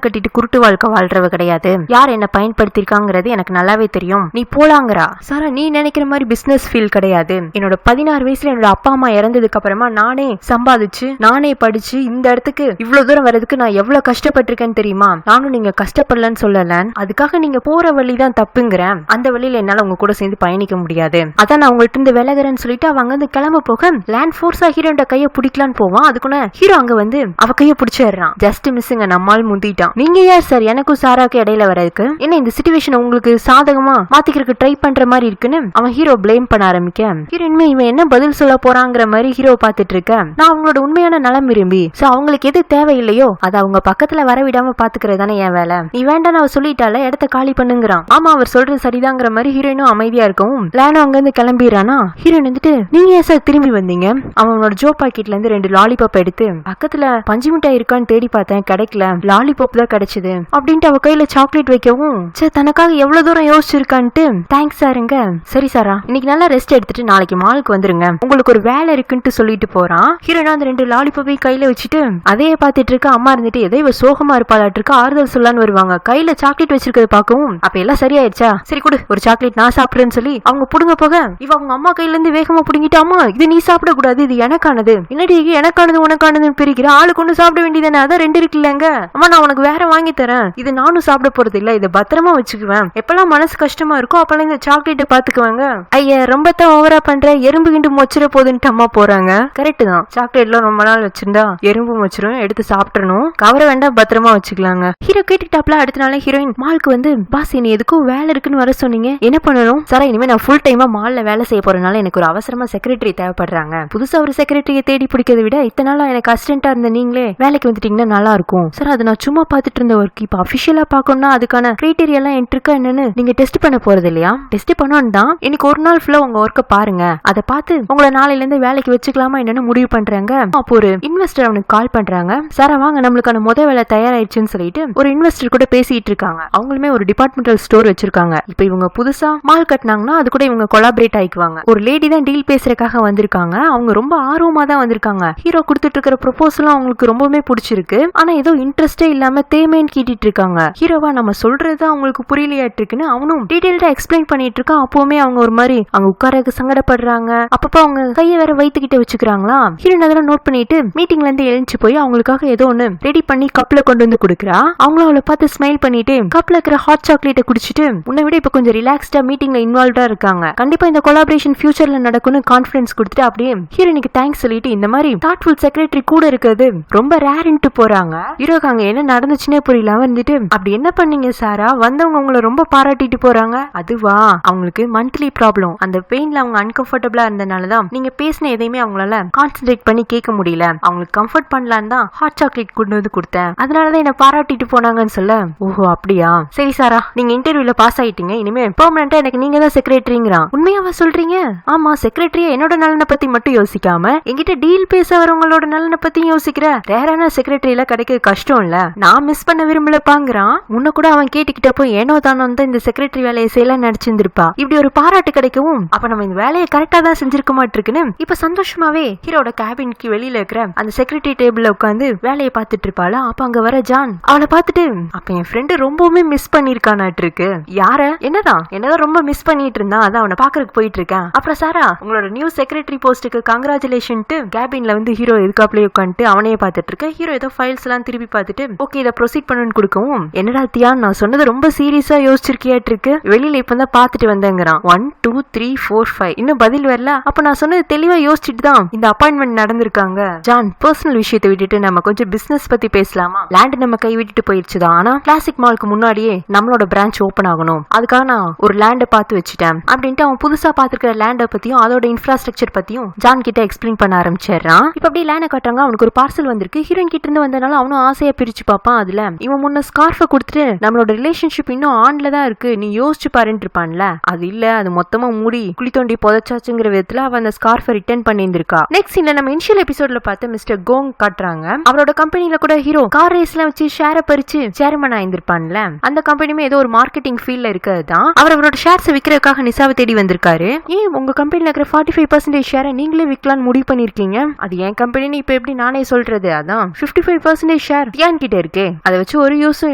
A: கட்டிட்டு குருட்டு வாழ்க்கை வாழ்றவ கிடையாது. யார் என்ன பயன்படுத்திருக்காங்கிறது எனக்கு நல்லாவே தெரியும். நீ போலாங்கிறா. சாரா நீ நினைக்கிற மாதிரி பிசினஸ் ஃபீல் கிடையாது. என்னோட 16 வயசுல என்னோட அப்பா அம்மா இறந்ததுக்கு அப்புறமா நானே சம்பாதிச்சு நானே படிச்சு இந்த இடத்துக்கு இவ்வளவு தூரம் வர்றதுக்கு நான் எவ்வளவு கஷ்டப்பட்டிருக்கேன்னு தெரியுமா. நானும் நீங்க கஷ்டப்படலன்னு சொல்லல, அதுக்காக நீங்க போற வழிதான் தப்புங்கிறேன். அந்த வழியில என்னால உங்க கூட சேர்ந்து பயணிக்க முடியாது. அதான் நான் உங்கள்ட்ட இருந்து விலகிறேன்னு சொல்லிட்டு அவங்க வந்து கிளம்ப போக லேண்ட் ஃபோர்ஸா ஹீரோட கைய பிடிக்கலான்னு போவான். அதுக்குள்ள ஹீரோ அங்க வந்து அவ கைய பிடிச்சிடுறான். ஜஸ்ட் மிஸ்ஸுங்க, நம்மால் முந்திட்டான். நீங்க யார் சார் எனக்கும் சாராக்கு இடையில வரதுக்கு? என்ன இந்த சிச்சுவேஷன் உங்களுக்கு சாதகமா மாத்திக்கிறதுக்கு ட்ரை பண்ற மாதிரி இருக்குன்னு அவன் ஹீரோ பிளேம் பண்ண ஆரம்பிக்க, ஹீரோயின்மே இவன் என்ன பதில் சொல்ல போறாங்கிற மாதிரி ஹீரோ பாத்துட்டு இருக்க. நான் அவங்களோட உண்மையான நலம் விரும்பி சோ அவங்களுக்கு எது தேவையில்லையோ அதை அவங்க பக்கத்துல வரவிடாம பாத்துக்கிறது தானே என் வேலை. நீ வேண்டாம் அவ சொல்லிட்டால இடத்த காலி பண்ணுங்கிறான். ஆமா அவர் சொல்றது சரிதாங்கிற மாதிரி ஹீரோயினும் அமைதியா இருக்கவும் லேனும் அங்க இருந்து கிளம்பிடுறானா. ஹீரோயின் வந்துட்டு நீங்க ஏன் சார் திரும்பி வந்தீங்க? அவனோட ஜோ பாக்கெட்ல இருந்து 2 லாலிபாப் எடுத்து பக்கத்துல பஞ்சு மிட்டாய் இருக்கான்னு தேடி பார்த்தேன், கிடைக்கல, லாலிபாப் தான் கிடைச்சது அப்படின்ட்டு அவ கையில சாக்லேட் வைக்கவும், சரி தனக்காக எவ்வளவு தூரம் யோசிச்சிருக்கான்ட்டு தேங்க்ஸ் சாருங்க. சரி சாரா இன்னைக்கு நல்லா ரெஸ்ட் எடுத்துட்டு நாளைக்கு மாலுக்கு வந்துருங்க, உங்களுக்கு ஒரு வேலை இருக்குன்னு சொல்லிட்டு போறான். ஹீரோனா அந்த 2 லாலிபாப்பை கையில வச்சுட்டு அதையே பாத்துட்டு இருக்க. அம்மா இருந்துட்டு ஏதோ இவ சோகமா இருப்பாளாட்டு இருக்க, ஆறுதல் சொல்லான்னு வருவாங்க. கையில சாக்லேட் வச்சிருக்கத பாக்கவும் அப்ப எல்லாம் சரியாயிடுச்சா, சரி கொடு ஒரு சாக்லேட் நான் சாப்பிடுறேன்னு சொல்லி அவங்க புடுங்க போக இவ அவங்க அம்மா கையில இருந்து வேகமா புடுங்கிட்டு, அம்மா இது நீ சாப்பிட கூடாது, இது எனக்கானது, என்னடி எனக்கானது உனக்கானதுன்னு பிரிக்கிற, ஆளுக்கு ஒண்ணு சாப்பிட வேண்டியதானே, அதான் 2 இருக்குல்லங்க. அம்மா நான் உனக்கு வேற வாங்கி தரேன், இது நானும் சாப்பிட போறது இல்ல, இதை பத்திரமா வச்சுக்குவேன், எப்பெல்லாம் மனசு கஷ்டமா இருக்கும் அப்பெல்லாம் இந்த சாக்லேட்டை பாத்துக்குவாங்க. ஐயா ரொம்ப தான் ஓவரா பண்ற, எறும்பு கிண்டு மொச்சிர போதுன்ட்டு அம்மா போறாங்க. கரெக்ட் தான், சாக்லேட்லாம் ரொம்ப நாள் வச்சிருந்தா எறும்பு மொச்சிரும், எடுத்து சாப்பிடணும், கவர வேண்டாம் பத்திரமா வச்சுக்கலாங்க. ஹீரோ கேட்டுட்டாப்ல. அடுத்த நாள் ஹீரோயின் மாலுக்கு வந்து, பாஸ் நீ எதுக்கும் வேலை இருக்குன்னு வர சொன்னீங்க, என்ன பண்ணணும்? சார் இனிமே நான் ஃபுல் டைமா மால்ல வேலை செய்ய போறதுனால எனக்கு ஒரு அவசரமா செக்ரட்டரி தேவைப்படுறாங்க. புதுசா ஒரு செக்ரட்டரியை தேடி பிடிக்கிறத விட இத்தனை நாளா எனக்கு அசிஸ்டன்டா இருந்த நீங்களே வேலைக்கு வந்துட்டீங்கன்னா நல்லா இருக்கும். சார் அது நான் சும்மா பாத்துட்டு இருந்த ஒர்க், இப்ப அபிஷியலா பாக்கணும்னா அதுக்கான கிரைட்டீரியா எல்லாம் இருக்கா என்னன்னு நீங்க டெஸ்ட் பண்ண போறது இல்லையா? டெஸ்ட் பண்ணணும் தான். இன்னைக்கு ஒரு நாள் ஃபுல்லா உங்க ஒர்க்க பாருங்க, அதை பார்த்து உங்களை நாளையில இருந்து வேலைக்கு வச்சுக்கலாமா என்னன்னு முடிவு பண்றாங்க. அப்போ ஒரு இன்வெஸ்டர் அவனுக்கு கால் பண்றாங்க. சார் வாங்க நம்மளுக்கான முதல் வேலை தயாராயிடுச்சுன்னு பண்ணலாம்னு சொல்லிட்டு ஒரு இன்வெஸ்டர் கூட பேசிட்டு இருக்காங்க. அவங்களுமே ஒரு டிபார்ட்மெண்டல் ஸ்டோர் வச்சிருக்காங்க. இப்ப இவங்க புதுசா மால் கட்டினாங்கன்னா அது கூட இவங்க கொலாபரேட் ஆயிக்குவாங்க. ஒரு லேடி தான் டீல் பேசுறதுக்காக வந்திருக்காங்க. அவங்க ரொம்ப ஆர்வமா தான் வந்திருக்காங்க. ஹீரோ கொடுத்துட்டு இருக்கிற ப்ரொபோசலும் அவங்களுக்கு ரொம்பவே பிடிச்சிருக்கு. ஆனா ஏதோ இன்ட்ரெஸ்டே இல்லாம தேமேன்னு கேட்டுட்டு இருக்காங்க. ஹீரோவா நம்ம சொல்றது அவங்களுக்கு புரியலையாட்டு இருக்குன்னு அவனும் டீடைல்டா எக்ஸ்பிளைன் பண்ணிட்டு இருக்கான். அப்பவுமே அவங்க ஒரு மாதிரி அவங்க உட்காரக்கு சங்கடப்படுறாங்க. அப்பப்ப அவங்க கையை வேற வயித்துக்கிட்ட வச்சுக்கிறாங்களா. ஹீரோன் அதெல்லாம் நோட் பண்ணிட்டு மீட்டிங்ல இருந்து எழுந்து போய் அவங்களுக்காக ஏதோ ஒண்ணு ரெடி பண்ணி கப்ல கொண்டு வந்து கொடுக்குறா. அவங்களும் அவளை பார்த்து ஸ்மைல் பண்ணிட்டு கப்ல இருக்கிற ஹாட் சாக்லேட்டை குடிச்சிட்டு உன்னை விட இப்ப கொஞ்சம் ரிலாக்ஸ்டா மீட்டிங்ல இன்வால்வ்டா இருக்காங்க. கண்டிப்பா இந்த கொலாபரேஷன் ஃபியூச்சர்ல நடக்கும்னு கான்ஃபிடன்ஸ் கொடுத்துட்டு அப்படியே ஹீரோனுக்கு தேங்க்ஸ் சொல்லிட்டு இந்த மாதிரி தாட்ஃபுல் செக்ரட்டரி கூட இருக்கிறது ரொம்ப ரேர்ன்ட்டு போறாங்க. ஹீரோக்கு அங்க என்ன நடந்துச்சுன்னே புரியல வந்துட்டு அப்படி என்ன பண்ணீங்க சாரா, வந்தவங்க உங்களை ரொம்ப பாராட்டிட்டு போறாங்க. அதுவா அவங்களுக்கு மந்த்லி ப்ராப்ளம். அந்த பெயின்ல அவங்க அன்கம்ஃபர்டபிளா இருந்தனாலதான் நீங்க பேசின எதையுமே அவங்களால கான்சென்ட்ரேட் பண்ணி கேட்க முடியல. அவங்களுக்கு கம்ஃபர்ட் பண்ணலான்னு தான் ஹாட் சாக்லேட் கொண்டு வந்து கொடுத்தேன். அதனாலதான் என்ன பாராட்டிட்டு போனாங்கன்னு சொல்ல ஓஹோ அப்படியா சரி சாரா நீங்க இன்டர்வியூல பாஸ் ஆயிட்டீங்க. இனிமே பெர்மனண்டா எனக்கு நீங்க தான் செக்ரட்டரிங்கிறான். உண்மையாவா சொல்றீங்க? ஆமா செக்ரட்டரியா என்னோட நலனை பத்தி மட்டும் யோசிக்காம என்கிட்ட டீல் பேச வரவங்களோட நலனை பத்தி யோசிக்கிற ரேரான செக்ரட்டரியில கிடைக்க கஷ்டம் இல்ல. நான் மிஸ் பண்ண விரும்பலப்பாங்கிறான். முன்ன கூட அவன் கேட்டுக்கிட்டப்போ ஏனோ தானோ தான் இந்த செக்ரட்டரி வேலையை செய்யலாம் நடிச்சிருந்திருப்பா. இப்படி ஒரு பாராட்டு கிடைக்கவும் அப்ப நம்ம இந்த வேலையை கரெக்டா தான் செஞ்சிருக்க மாட்டிருக்குன்னு இப்ப சந்தோஷமாவே ஹீரோட கேபினுக்கு வெளியில இருக்கிற அந்த செக்ரட்டரி டேபிள்ல உட்காந்து வேலையை பார்த்துட்டு இருப்பாளா. அப்ப அங்க வர ஜான் அவளை பார்த்துட்டு அப்ப என் ஃப்ரெண்டு ரொம்பவுமே மிஸ் பண்ணிருக்கானாட்டு இருக்கு. யார? என்னதான் ரொம்ப மிஸ் பண்ணிட்டு இருந்தா அதான் அவனை பாக்குறதுக்கு போயிட்டு இருக்கேன். அப்புறம் சாரா உங்களோட நியூ செக்ரட்டரி போஸ்ட்டுக்கு கங்க்ராச்சுலேஷன் கேபின்ல வந்து ஹீரோ எதுக்காப்லயே உட்காந்துட்டு அவனையே பார்த்துட்டு இருக்க. ஹீரோ ஏதோ ஃபைல்ஸ் எல்லாம் திருப்பி பார்த்துட்டு ஓகே இதை ப்ரொசீட் பண்ணணும்னு கொடுக்கவும் என்னடா தியான் நான் சொன்னது ரொம்ப சீரியஸா யோசிச்சிருக்கியாட்டு இருக்கு. வெளியில இப்பதான் பாத்துட்டு வந்தேங்கிறான். 1 2 3 4 5 இன்னும் பதில் வரல. அப்ப நான் சொன்னது தெளிவா யோசிச்சுட்டு தான் இந்த அப்பாயின்மெண்ட் நடந்திருக்காங்க. ஜான் பர்சனல் விஷயத்தை விட்டுட்டு நம்ம கொஞ்சம் பிசினஸ் பத்தி பேசலாமா? லேண்ட் நம்ம கை விட்டுட்டு போயிடுச்சுதான். ஆனா கிளாசிக் மாலுக்கு முன்னாடியே நம்மளோட பிரான்ச் ஓபன் ஆகணும். அதுக்காக நான் ஒரு லேண்டை பார்த்து வச்சுட்டேன் அப்படின்ட்டு அவன் புதுசா பாத்துருக்கிற லேண்டை பத்தியும் அதோட இன்ஃப்ராஸ்ட்ரக்சர் பத்தியும் ஜான் கிட்ட எக்ஸ்பிளைன் பண்ண ஆரம்பிச்சிடறான். இப்ப அப்படியே லேண்டை காட்டுறாங்க. அவனுக்கு ஒரு பார்சல் வந்திருக்கு. ஹீரோயின் கிட்ட இருந்து வந்தனால அவனும் ஆசையா பிரிச்சு பாப்பான். அதுல இவன் முன்ன ஸ்கார்ஃபை கொடுத்துட்டு நம்மளோட ரிலேஷன்ஷிப் இன்னும் ஆன்ல தான் இருக்கு நீ யோசிச்சு பாருன்னு இருப்பான்ல. அது இல்ல அது மொத்தமா மூடி குழி தோண்டி புதைச்சாச்சுங்கிற விதத்துல அவன் அந்த ஸ்கார்ஃபை ரிட்டர்ன் பண்ணியிருந்திருக்கா. நெக்ஸ்ட் சீன்ல நம்ம இனிஷியல் எபிசோட்ல பார்த்து மிஸ்டர் கோங் காட்டுறாங்க. அவரோட கம்பெனில கூட ஹீரோ கார் ரேஸ்ல வச்சு ஷேரை பறிச்சு சேர்மன் ஆயிருந்திருப்பான்ல. அந்த கம்பெனியுமே ஏதோ ஒரு மார்க்கெட்டிங் ஃபீல்ட்ல இருக்கிறதுதான். அவரோட ஷேர்ஸ் விற்கிறதுக்காக நிசாவை தேடி வந்திருக்காரு. ஏன் உங்க கம்பெனில இருக்கிற 45% ஷேரை நீங்களே விற்கலான்னு முடிவு பண்ணிருக்கீங்க? அது என் கம்பெனின்னு இப்ப எப்படி நானே சொல்றது? அதான் 55% ஷேர் தியான் கிட்ட இருக்கே. அதை வச்சு ஒரு யூஸும்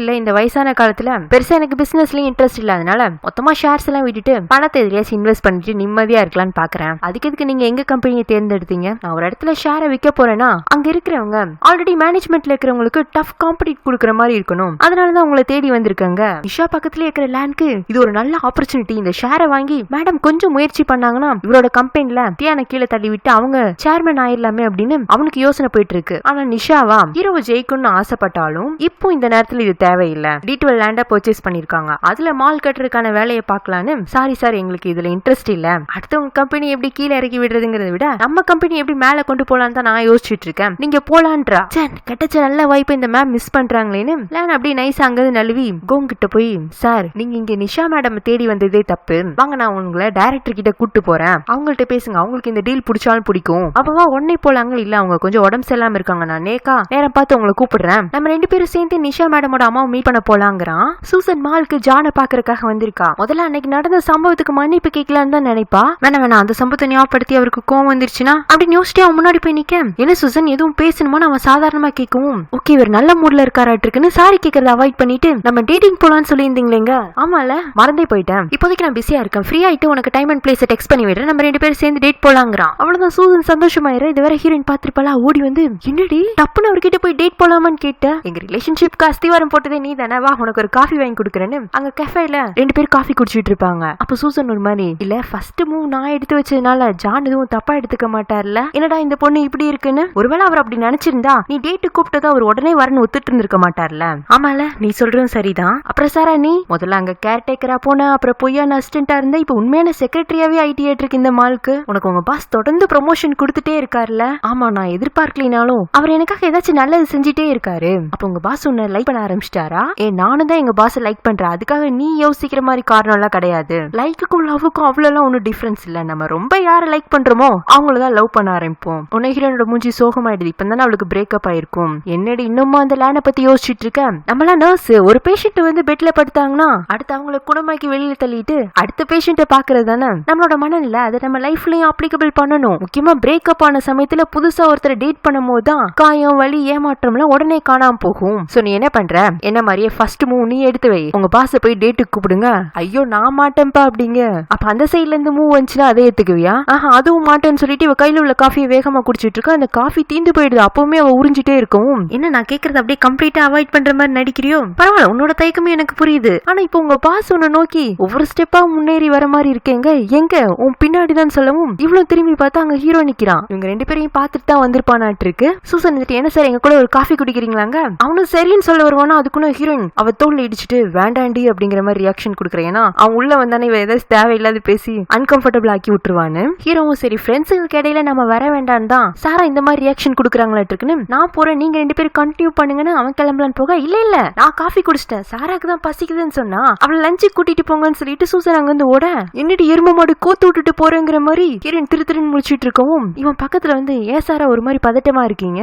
A: இல்ல. இந்த வயசான காலத்துல பெருசா எனக்கு பிசினஸ்லயும் இன்ட்ரெஸ்ட் இல்ல. அதனால மொத்தமா ஷேர்ஸ் எல்லாம் விட்டுட்டு பணத்தை எதிரியாச்சும் இன்வெஸ்ட் பண்ணிட்டு நிம்மதியா இருக்கலாம்னு பாக்குறேன். அதுக்கு எதுக்கு நீங்க எங்க கம்பெனியை தேர்ந்தெடுத்தீங்க? நான் ஒரு இடத்துல ஷேரை விற்க போறேன்னா அங்க இருக்கிறவங்க ஆல்ரெடி மேனேஜ்மெண்ட்ல இருக்கிறவங்களுக்கு டஃப் காம்படிட் கொடுக்குற மாதிரி இருக்கணும். அதனாலதான் உங்களை தேடி வந்திருக்காங்க. நிஷா பக்கத்துல இருக்கிற லேண்ட்க்கு இது ஒரு நல்ல ஆப்பர்ச்சுனிட்டி. இந்த ஷேரை வாங்கி மேடம் கொஞ்சம் முயற்சி பண்ணாங்கன்னா இவரோட கம்பெனில தியான கீழே தள்ளி விட்டு அவங்க சேர்மன் ஆயிரலாமே அப்படின்னு அவனுக்கு யோசனை போயிட்டு இருக்கு. ஆனா நிஷாவா ஹீரோவை ஜெயிக்கணும்னு ஆசைப்பட்டாலும் இப்போ இந்த நேரத்துல இது தேவையில்லை. D12 லேண்டா பர்ச்சேஸ் பண்ணிருக்காங்க. அதுல மால் கட்டுறதுக்கான வேலையை பார்க்கலான்னு சாரி எங்களுக்கு இதுல இன்ட்ரெஸ்ட் இல்ல. அடுத்தவங்க கம்பெனி எப்படி கீழே இறக்கி விடுறதுங்கிறத விட நம்ம கம்பெனி எப்படி மேல கொண்டு போலான்னு தான் நான் யோசிச்சுட்டு இருக்கேன். நீங்க போலான்றா கிடைச்ச நல்ல வாய்ப்பு இந்த மேம் மிஸ் பண்றாங்களேன்னு லேன் அப்படியே நைஸ் அங்க நழுவி கோங் கிட்ட போய் சார் நீங்க இங்க நிஷா மேடம் தேடி வந்ததே தப்பு. வாங்க நான் உங்களை டைரக்டர் கிட்ட கூட்டு போறேன். அவங்கள்ட்ட பேசுங்க. அவங்களுக்கு இந்த டீல் பிடிச்சாலும் பிடிக்கும். அப்பவா உடனே போலாங்க. இல்ல அவங்க கொஞ்சம் உடம்பு சரியில்லாம இருக்காங்க. நான் நேரம் பார்த்து உங்களை கூப்பிடுறேன். நம்ம 2 பேரும் சேர்ந்து நிஷா மேடமோட அம்மாவை மீட் பண்ண போலாங்கிறான். சூசன் மாலுக்கு ஜானை பாக்குறதுக்காக வந்திருக்கா. முதல்ல அன்னைக்கு நடந்த சம்பவத்துக்கு மன்னிப்பு கேட்கலான்னு தான் நினைப்பா. வேணாம் அந்த சம்பவத்தை ஞாபகப்படுத்தி அவருக்கு கோவம் வந்துருச்சுன்னா அப்படின்னு யோசிச்சு அவன் முன்னாடி போய் நிக்க என்ன சூசன் எதுவும் பேசணுமோன்னு அவன் சாதாரணமா கேட்கவும் ஓகே இவர் நல்ல மூட்ல இருக்காராட்டு இருக்குன்னு சாரி கேட்கறத அவாய்ட் பண்ணிட்டு நம்ம டேட்டிங் போலான்னு சொல்லியிருந்தீங்களேங்க. ஆமால மறந்தே போயிட்டேன். இப்போதைக்கு நான் பிஸியா இருக்கேன். ஃப்ரீ ஆயிட்டு உனக்கு டைம் அண்ட் பிளேஸ் டெக்ஸ்ட் பண்ணி விடுறேன். நம்ம 2 பேரும் சேர்ந்து டேட் போலாங்கிறான். அவ்வளவுதான் சூசன் சந்தோஷமாயிரு. இது வேற ஹீரோயின் பாத்திருப்பாளா ஓடி வந்து என்னடி டப்புன்னு அவர்கிட்ட போய் டேட் போலாமான்னு கேட்ட எங்க ரிலேஷன்ஷிப்க்கு அஸ்திவாரம் போட்டதே நீ தானே வா உனக்கு ஒரு காஃபி வாங்கி கொடுக்குறேன்னு அங்க கஃபேல 2 பேரும் காஃபி குடிச்சிட்டு இருப்பாங்க. அப்ப சூசன் ஒரு மாதிரி இல்ல ஃபர்ஸ்ட் மூவ் நான் எடுத்து வச்சதுனால ஜான் எதுவும் தப்பா எடுத்துக்க மாட்டார்ல. என்னடா இந்த பொண்ணு இப்படி இருக்குன்னு ஒருவேளை அவர் அப்படி நினைச்சிருந்தா நீ டேட்டு கூப்பிட்டதா அவர் உடனே வரணும் ஒத்துட்டு இருந்திருக்க மாட்டார்ல. ஆமால நீ சொல்றதும் சரிதான். அப்புறம் சாரா நீ முதல்ல அங்க கேர்டேக்கரா போன அப்புறம் பொய்யான அசிஸ்டன்டா இருந்த இப்ப உண்மையான செக்ரட்டரியாவே ஐடியா இருக்கு இந்த மாலுக்கு. உனக்கு உங்க பாஸ் தொடர்ந்து ப்ரொமோஷன் கொடுத்துட்டே இருக்காருல்ல. ஆமா நான் எதிர்பார்க்கலினாலும் அவர் எனக்காக ஏதாச்சும் நல்லது செஞ்சுட்டே இருக்காரு. அப்ப உங்க பாஸ் உன்னை லைக் பண்ண ஆரம்பிச்சிட்டாரா? நானும் தான் எங்க பாஸ் லைக் பண்றேன். அதுக்காக நீ யோசிக்கிற மாதிரி காரணம் எல்லாம் கிடையாது. லைக்குக்கும் லவ்வுக்கும் அவ்வளவு ஒன்னும் டிஃபரன்ஸ் இல்ல. நம்ம ரொம்ப யாரை லைக் பண்றோமோ அவங்களதான் லவ் பண்ண ஆரம்பிப்போம். உன்னை ஹீரோனோட மூஞ்சி சோகமாயிடுது. இப்ப தானே அவளுக்கு பிரேக்கப் ஆயிருக்கும். என்னடி இன்னுமா அந்த லேனை பத்தி பத்தி யோசிச்சுட்டு இருக்கேன். நம்மளா நர்ஸ் ஒரு பேஷண்ட் வந்து பெட்ல படுத்தாங்கன்னா அடுத்து அவங்களை குணமாக்கி வெளியில தள்ளிட்டு அடுத்த பேஷண்ட்டை பாக்குறது தானே நம்மளோட மனநிலை. அதை நம்ம லைஃப்லயும் அப்ளிகபிள் பண்ணணும். முக்கியமா பிரேக்கப் ஆன சமயத்துல புதுசா ஒருத்தரை டேட் பண்ணும் போதுதான் காயம் வலி ஏமாற்றம்லாம் உடனே காணாம போகும். சோ நீ என்ன பண்ற, என்ன மாதிரியே ஃபர்ஸ்ட் மூவ் நீ எடுத்து வை, உங்க பாஸ போய் டேட்டுக்கு கூப்பிடுங்க. ஐயோ நான் மாட்டேன்ப்பா அப்படிங்க. அப்ப அந்த சைட்ல இருந்து மூவ் வந்துச்சுன்னா அதை ஏத்துக்குவியா? அதுவும் மாட்டேன்னு சொல்லிட்டு இவ கையில உள்ள காஃபியை வேகமா குடிச்சிட்டு இருக்கா. அந்த காஃபி தீந்து போயிடுது. அப்பவுமே அவ உறிஞ்சிட்டே இருக்கும். என்ன நான் கேக்குறது அப்படியே கம்ப்ளீட்டா அவாய்ட் பண்ற மாதிரி நடிக்கிறியோ? பரவாயில்ல, உன்னோட தயக்கமே எனக்கு புரியுது. ஆனா இப்போ உங்க பாஸ் உன்னை நோக்கி ஒவ்வொரு ஸ்டெப்பா முன்னேறி வர மாதிரி இருக்கேங்க. எங்க உன் பின்னாடிதான் சொல்லவும் இவ்வளவு திரும்பி பார்த்தா அங்க ஹீரோ நிக்கிறான். இவங்க ரெண்டு பேரையும் பார்த்துட்டு தான் வந்திருப்பானாட்டு இருக்கு. சூசன் என்ன சார் எங்க கூட ஒரு காஃபி குடிக்கிறீங்களாங்க? அவனும் சரின்னு சொல்ல வருவானா, அதுக்குள்ள ஹீரோயின் அவ தோல்ல இடிச்சிட்டு வேண்டாண்டி அப்படிங்கிற மாதிரி ரியாக்ஷன் கொடுக்குறேன். ஏன்னா அவன் உள்ள வந்தானே இவ ஏதாவது தேவையில்லாத பேசி அன்கம்ஃபர்டபிள் ஆக்கி விட்டுருவான்னு. ஹீரோவும் சரி ஃப்ரெண்ட்ஸுக்கு இடையில நம்ம வர வேண்டாம் தான் சாரா இந்த மாதிரி ரியாக்ஷன் கொடுக்குறாங்களாட்டு இருக்குன்னு நான் போறேன், நீங்க ரெண்டு பேரும் கண்டினியூ பண்ணுங்கன்னு அவன் கிளம்பலான்னு போக இல்ல நான் காஃபி குடிச்சிட்டேன், சாராக்கு தான் பசிக்குதுன்னு சொன்னா அவளை லஞ்சு கூட்டிட்டு போங்கன்னு சொல்லிட்டு சூசன் அங்க வந்து ஓட என்னடி எரும மாடு கோத்து விட்டுட்டு போறேங்கிற மாதிரி கிரண் திருன்னு முடிச்சிட்டு இருக்கவும் இவன் பக்கத்துல வந்து ஏன் சாரா ஒரு மாதிரி பதட்டமா இருக்கீங்க?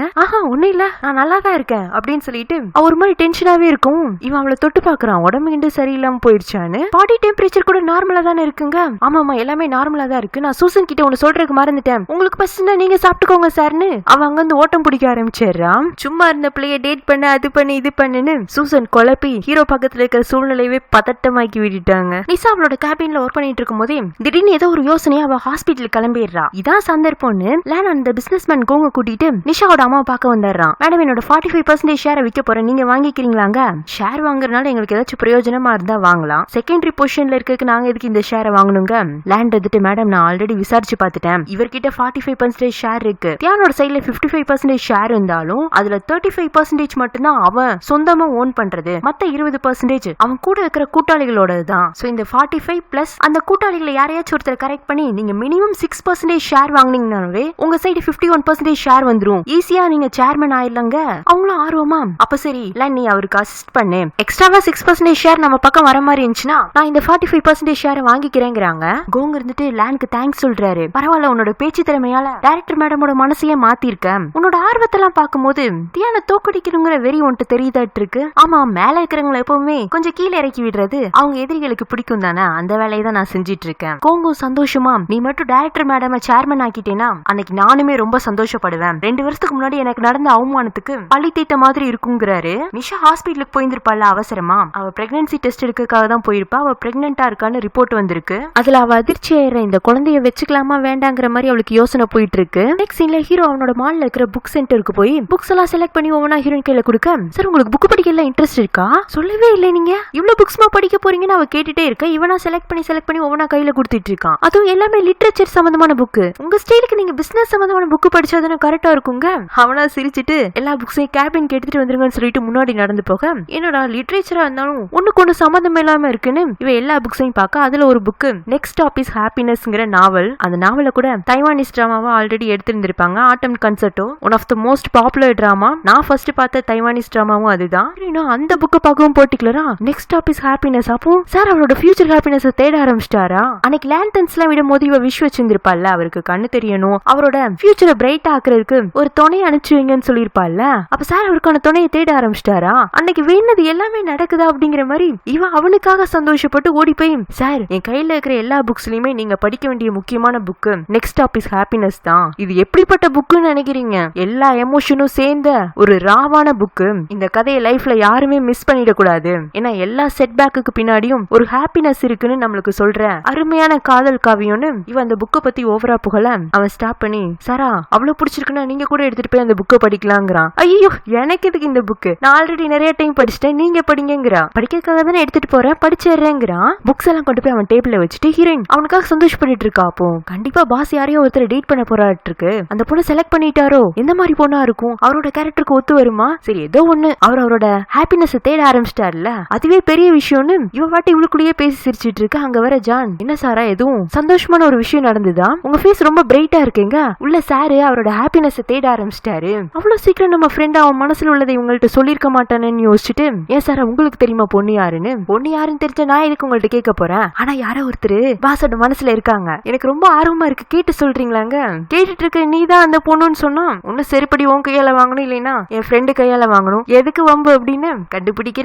A: ஒன்னும் இல்ல நான் நல்லா தான் இருக்கேன் அப்படின்னு சொல்லிட்டு அவ ஒரு மாதிரி டென்ஷனாவே இருக்கும். இவன் அவளை தொட்டு பாக்குறான், உடம்பு கிண்டு சரியில்லாம போயிடுச்சான்னு. பாடி டெம்பரேச்சர் கூட நார்மலா தானே இருக்குங்க. ஆமாமா எல்லாமே நார்மலா தான் இருக்கு. நான் சூசன் கிட்ட ஒன்னு சொல்றதுக்கு மறந்துட்டேன், உங்களுக்கு பசினா நீங்க சாப்பிட்டுக்கோங்க சார்னு அவன் அங்க வந்து ஓட்டம் பிடிக்க ஆரம்பிச்சிடறான். சும்மா இருந்த பிள்ளைய டேட் பண்ண அது பண்ணு இது பண்ணுன்னு சூசன் குழப்பி ஹீரோ பக்கத்துல இருக்கிற சூழ்நிலையவே பதட்டமாக்கி விட்டுட்டாங்க. நிசா அவளோட கேபின்ல ஒர்க் பண்ணிட்டு இருக்கும் போதே திடீர்னு ஏதோ ஒரு யோசனையா அவ ஹாஸ்பிட்டல் கிளம்பிடுறா. இதான் சந்தர்ப்பம்னு லேன் அந்த பிசினஸ் மேன் கோங்க கூட்டிட்டு நிஷாவோட அம்மா பார்க்க வந்துடுறான். மேடம் என்னோட 45% ஷேரை விற்க போறேன், நீங்க வாங்கிக்கிறீங்களாங்க? ஷேர் வாங்குறதுனால எங்களுக்கு ஏதாச்சும் பிரயோஜனமா இருந்தா வாங்கலாம், செகண்டரி பொசிஷன்ல இருக்க நாங்க எதுக்கு இந்த ஷேரை வாங்கணுங்க? லேண்ட் எடுத்துட்டு மேடம் நான் ஆல்ரெடி விசாரிச்சு பார்த்துட்டேன், இவர்கிட்ட 45% ஷேர் இருக்கு, தியானோட சைட்ல 55% ஷேர் இருந்தாலும் அதுல 35% மட்டும்தான் அவன் சொந்தமா ஓன் பண்றது, மத்த 20% அவன் கூட இருக்கிற கூட்டாளிகளோட தான். சோ இந்த 45 பிளஸ் அந்த கூட்டாளிகளை யாரையாச்சும் ஒருத்தர் கரெக்ட் பண்ணி நீங்க மினிமம் 6% ஷேர் வாங்குனீங்கன்னாவே உங்க சைடு 51% ஷேர் வந்துரும், ஈஸியா நீங்க சேர்மன் ஆயிடலாங்க. அவங்களும் ஆர்வமா அப்ப சரி நீ அவருக்கு அசிஸ்ட் பண்ணு, எக்ஸ்ட்ராவா 6% ஷேர் நம்ம பக்கம் வர மாதிரி இருந்துச்சுன்னா நான் இந்த 45% ஷேர் வாங்கிக்கிறேங்கிறாங்க. கோங்க இருந்துட்டு லேனுக்கு தேங்க்ஸ் சொல்றாரு. பரவாயில்ல, உன்னோட பேச்சு திறமையால டைரக்டர் மேடமோட மனசையே மாத்திருக்க, உன்னோட ஆர்வத்தெல்லாம் பார்க்கும்போது தியான தோக்கடிக்கணுங்கிற வெறி ஒன்று தெரியுதாட்டு இருக்கு. ஆமா, மேல இருக்கிறவங்களை எப்பவுமே கொஞ்சம் கீழே இறக்கி விடுறது அவங்க எதிரிகளுக்கு பிடிக்கும் தானே, அந்த வேலையை தான் நான் செஞ்சிட்டு இருக்கேன். கோங்கும் சந்தோஷமா நீ மட்டும் டைரக்டர் மேடம் சேர்மன் ஆக்கிட்டேன்னா அன்னைக்கு நானுமே ரொம்ப சந்தோஷப்படுவேன், 2 வருஷத்துக்கு முன்னாடி எனக்கு நடந்த அவமானத்துக்கு பழி தீட்ட மாதிரி இருக்குங்கிறாரு. நிஷா ஹாஸ்பிட்டலுக்கு போயிருந்திருப்பாள் அவசரமா, அவ பிரெக்னன்சி டெஸ்ட் எடுக்கிறதுக்காக தான் போயிருப்பா. அவ பிரெக்னென்ட்டா இருக்கான்னு ரிப்போர்ட் வந்திருக்கு. அதுல அவ அதிர்ச்சி ஆயிடுற, இந்த குழந்தைய வச்சுக்கலாமா வேண்டாங்கிற மாதிரி அவளுக்கு யோசனை போயிட்டு இருக்கு. நெக்ஸ்ட் சீன்ல ஹீரோ அவனோட மால்ல இருக்கிற புக் சென்டருக்கு போய் புக்ஸ் எல்லாம் செலக்ட் பண்ணி ஒவ்வொன்னா ஹீரோயின் கையில கொடுக்க, சார் உங்களுக்கு புக் படிக்க எல்லாம் இன்ட்ரெஸ்ட் இருக்கா? சொல்லவே இல்லை, நீங்க இவ்வளவு புக்ஸ்மா படிக்க போறீங்கன்னு அவ கேட்டுட்டே இருக்க. இவனா செலக்ட் பண்ணி ஒவ்வொன்னா கையில கொடுத்துட்டு இருக்கான். அதுவும் எல்லாமே லிட்ரேச்சர் சம்பந்தமான புக். உங்க ஸ்டைலுக்கு நீங்க பிசினஸ் சம்பந்தமான புக் படிச்சாதானே கரெக்டா இருக்குங்க. அவனா சிரிச்சிட்டு எல்லா புக்ஸையும் கேபின் எடுத்துட்டு வந்துருங்கன்னு சொல்லிட்டு முன்னாடி நடந்து போக, என்னடா லிட்ரேச்சரா இருந்தாலும் ஒண்ணுக்கு ஒண்ணு சம்பந்தம் இல்லாம இருக்குன்னு இவ எல்லா புக்ஸையும் பார்க்க அதுல ஒரு புக் நெக்ஸ்ட் ஸ்டாப் இஸ் ஹாப்பினஸ்ங்கிற நாவல். அந்த நாவல கூட தைவானிஸ் டிராமாவா ஆல்ரெடி எடுத்திருந்திருப்பாங்க. Autumn concerto one of the most popular drama. நான் ஃபர்ஸ்ட் பார்த்த தைவானிஸ் டிராமாவும் அதுதான். அந்த புக் பார்க்கவும் பர்டிகுலரா நெக்ஸ்ட் ஸ்டாப் இஸ் ஹாப்பினஸ். அப்போ சார் அவரோட ஃபியூச்சர் ஹாப்பினஸ் தேட ஆரம்பிச்சிட்டாரா? அன்னைக்கு லேண்டன்ஸ் எல்லாம் விடும் போது இவ விஷ் வச்சிருந்திருப்பாள்ல, அவருக்கு கண்ணு தெரியணும், அவரோட ஃபியூச்சரை பிரைட் ஆக்குறதுக்கு ஒரு துணையை அனுப்பிச்சு வைங்கன்னு சொல்லியிருப்பாள்ல. அப்ப சார் அவருக்கான துணையை தேட ஆரம்பிச்சிட்டாரா? அன்னைக்கு வேணுது எல்லாமே நடக்குதா அப்படிங்கிற மாதிரி இவன் அவனுக்காக சந்தோஷப்பட்டு ஓடி போய், சார் என் கையில இருக்கிற எல்லா புக்ஸ்லயுமே நீங்க படிக்க வேண்டிய முக்கியமான book next stop is happiness தான். இது எப்படிப்பட்ட புக்குன்னு நினைக்கிறீங்க? எல்லா எமோஷனும் சேர்ந்த ஒரு ராவான புக்கு. இந்த கதையை லைஃப்ல யாருமே மிஸ் பண்ணிட கூடாது. ஏன்னா எல்லா செட் பேக்கு பின்னாடியும் ஒரு ஹாப்பினஸ் இருக்குன்னு நம்மளுக்கு சொல்ற அருமையான காதல் காவியம்னு இவன் அந்த புக்கை பத்தி ஓவரா புகழ அவன் ஸ்டாப் பண்ணி, சாரா அவ்வளவு பிடிச்சிருக்குன்னா நீங்க கூட எடுத்துட்டு போய் அந்த புக்கை படிக்கலாங்கிறான். ஐயோ எனக்கு எதுக்கு இந்த புக்கு, நான் ஆல்ரெடி நிறைய டைம் படிச்சுட்டேன், நீங்க படிங்கிறான். படிக்கிறதுக்காக தானே எடுத்துட்டு போறேன், படிச்சிடுறேங்கிறான். புக்ஸ் எல்லாம் கொண்டு போய் அவன் டேபிள்ல வச்சுட்டு ஹீரோயின் அவனுக்காக சந்தோஷப்பட்டு இருக்கா. அப்போ கண்டிப்பா பாஸ் யாரையும் ஒருத்தர் டேட் பண்ண போராட்டு இருக்கு. அந்த பொண்ணு செலக்ட் பண்ணிட்டாரோ, எந்த மாதிரி பொண்ணா இருக்கும், அவரோட கேரக்டருக்கு ஒத்து வருமா? சரி ஏதோ ஒண்ணு, அவரோட ஹாப்பினஸ் தேட ஆரம்பிச்சிட்டார்ல, அதுவே பெரிய விஷயம்னு இவ வாட்டி இவளுக்குள்ளேயே பேசி சிரிச்சிட்டு இருக்கு. அங்க வர ஜான், என்ன சாரா எதுவும் சந்தோஷமான ஒரு விஷயம் நடந்துதா? உங்க ஃபேஸ் ரொம்ப பிரைட்டா இருக்கீங்க. உள்ள சாரு அவரோட ஹாப்பினஸ் தேட ஆரம்பிச்சிட்டாரு. அவ்வளவு சீக்கிரம் நம்ம ஃப்ரெண்ட் அவன் மனசுல உள்ளதை உங்கள்ட்ட சொல்லிருக்க மாட்டானு யோசிச்சுட்டு, ஏன் சாரா உங்களுக்கு தெரியுமா பொண்ணு யாருன்னு? பொண்ணு யாருன்னு தெரிஞ்ச நான் எதுக்கு உங்கள்ட்ட கேட்க போறேன், ஆனா யாரோ ஒருத்தர் பாஸோட மனசுல இருக்காங்க, எனக்கு ரொம்ப ஆர்வமா இருக்கு, கேட்டு சொல்றீங்களாங்க? கேட்டுட்டு இருக்க நீ தான் அந்த பொண்ணுன்னு சொன்னா, ஒன்னும் சரிப்படி உன் கையால வாங்கணும், இல்லைன்னா என் ஃப்ரெண்டு கையால வாங்கணும், எதுக்கு வம்பு அப்படின்னு கண்டுபிடிச்சிட்டு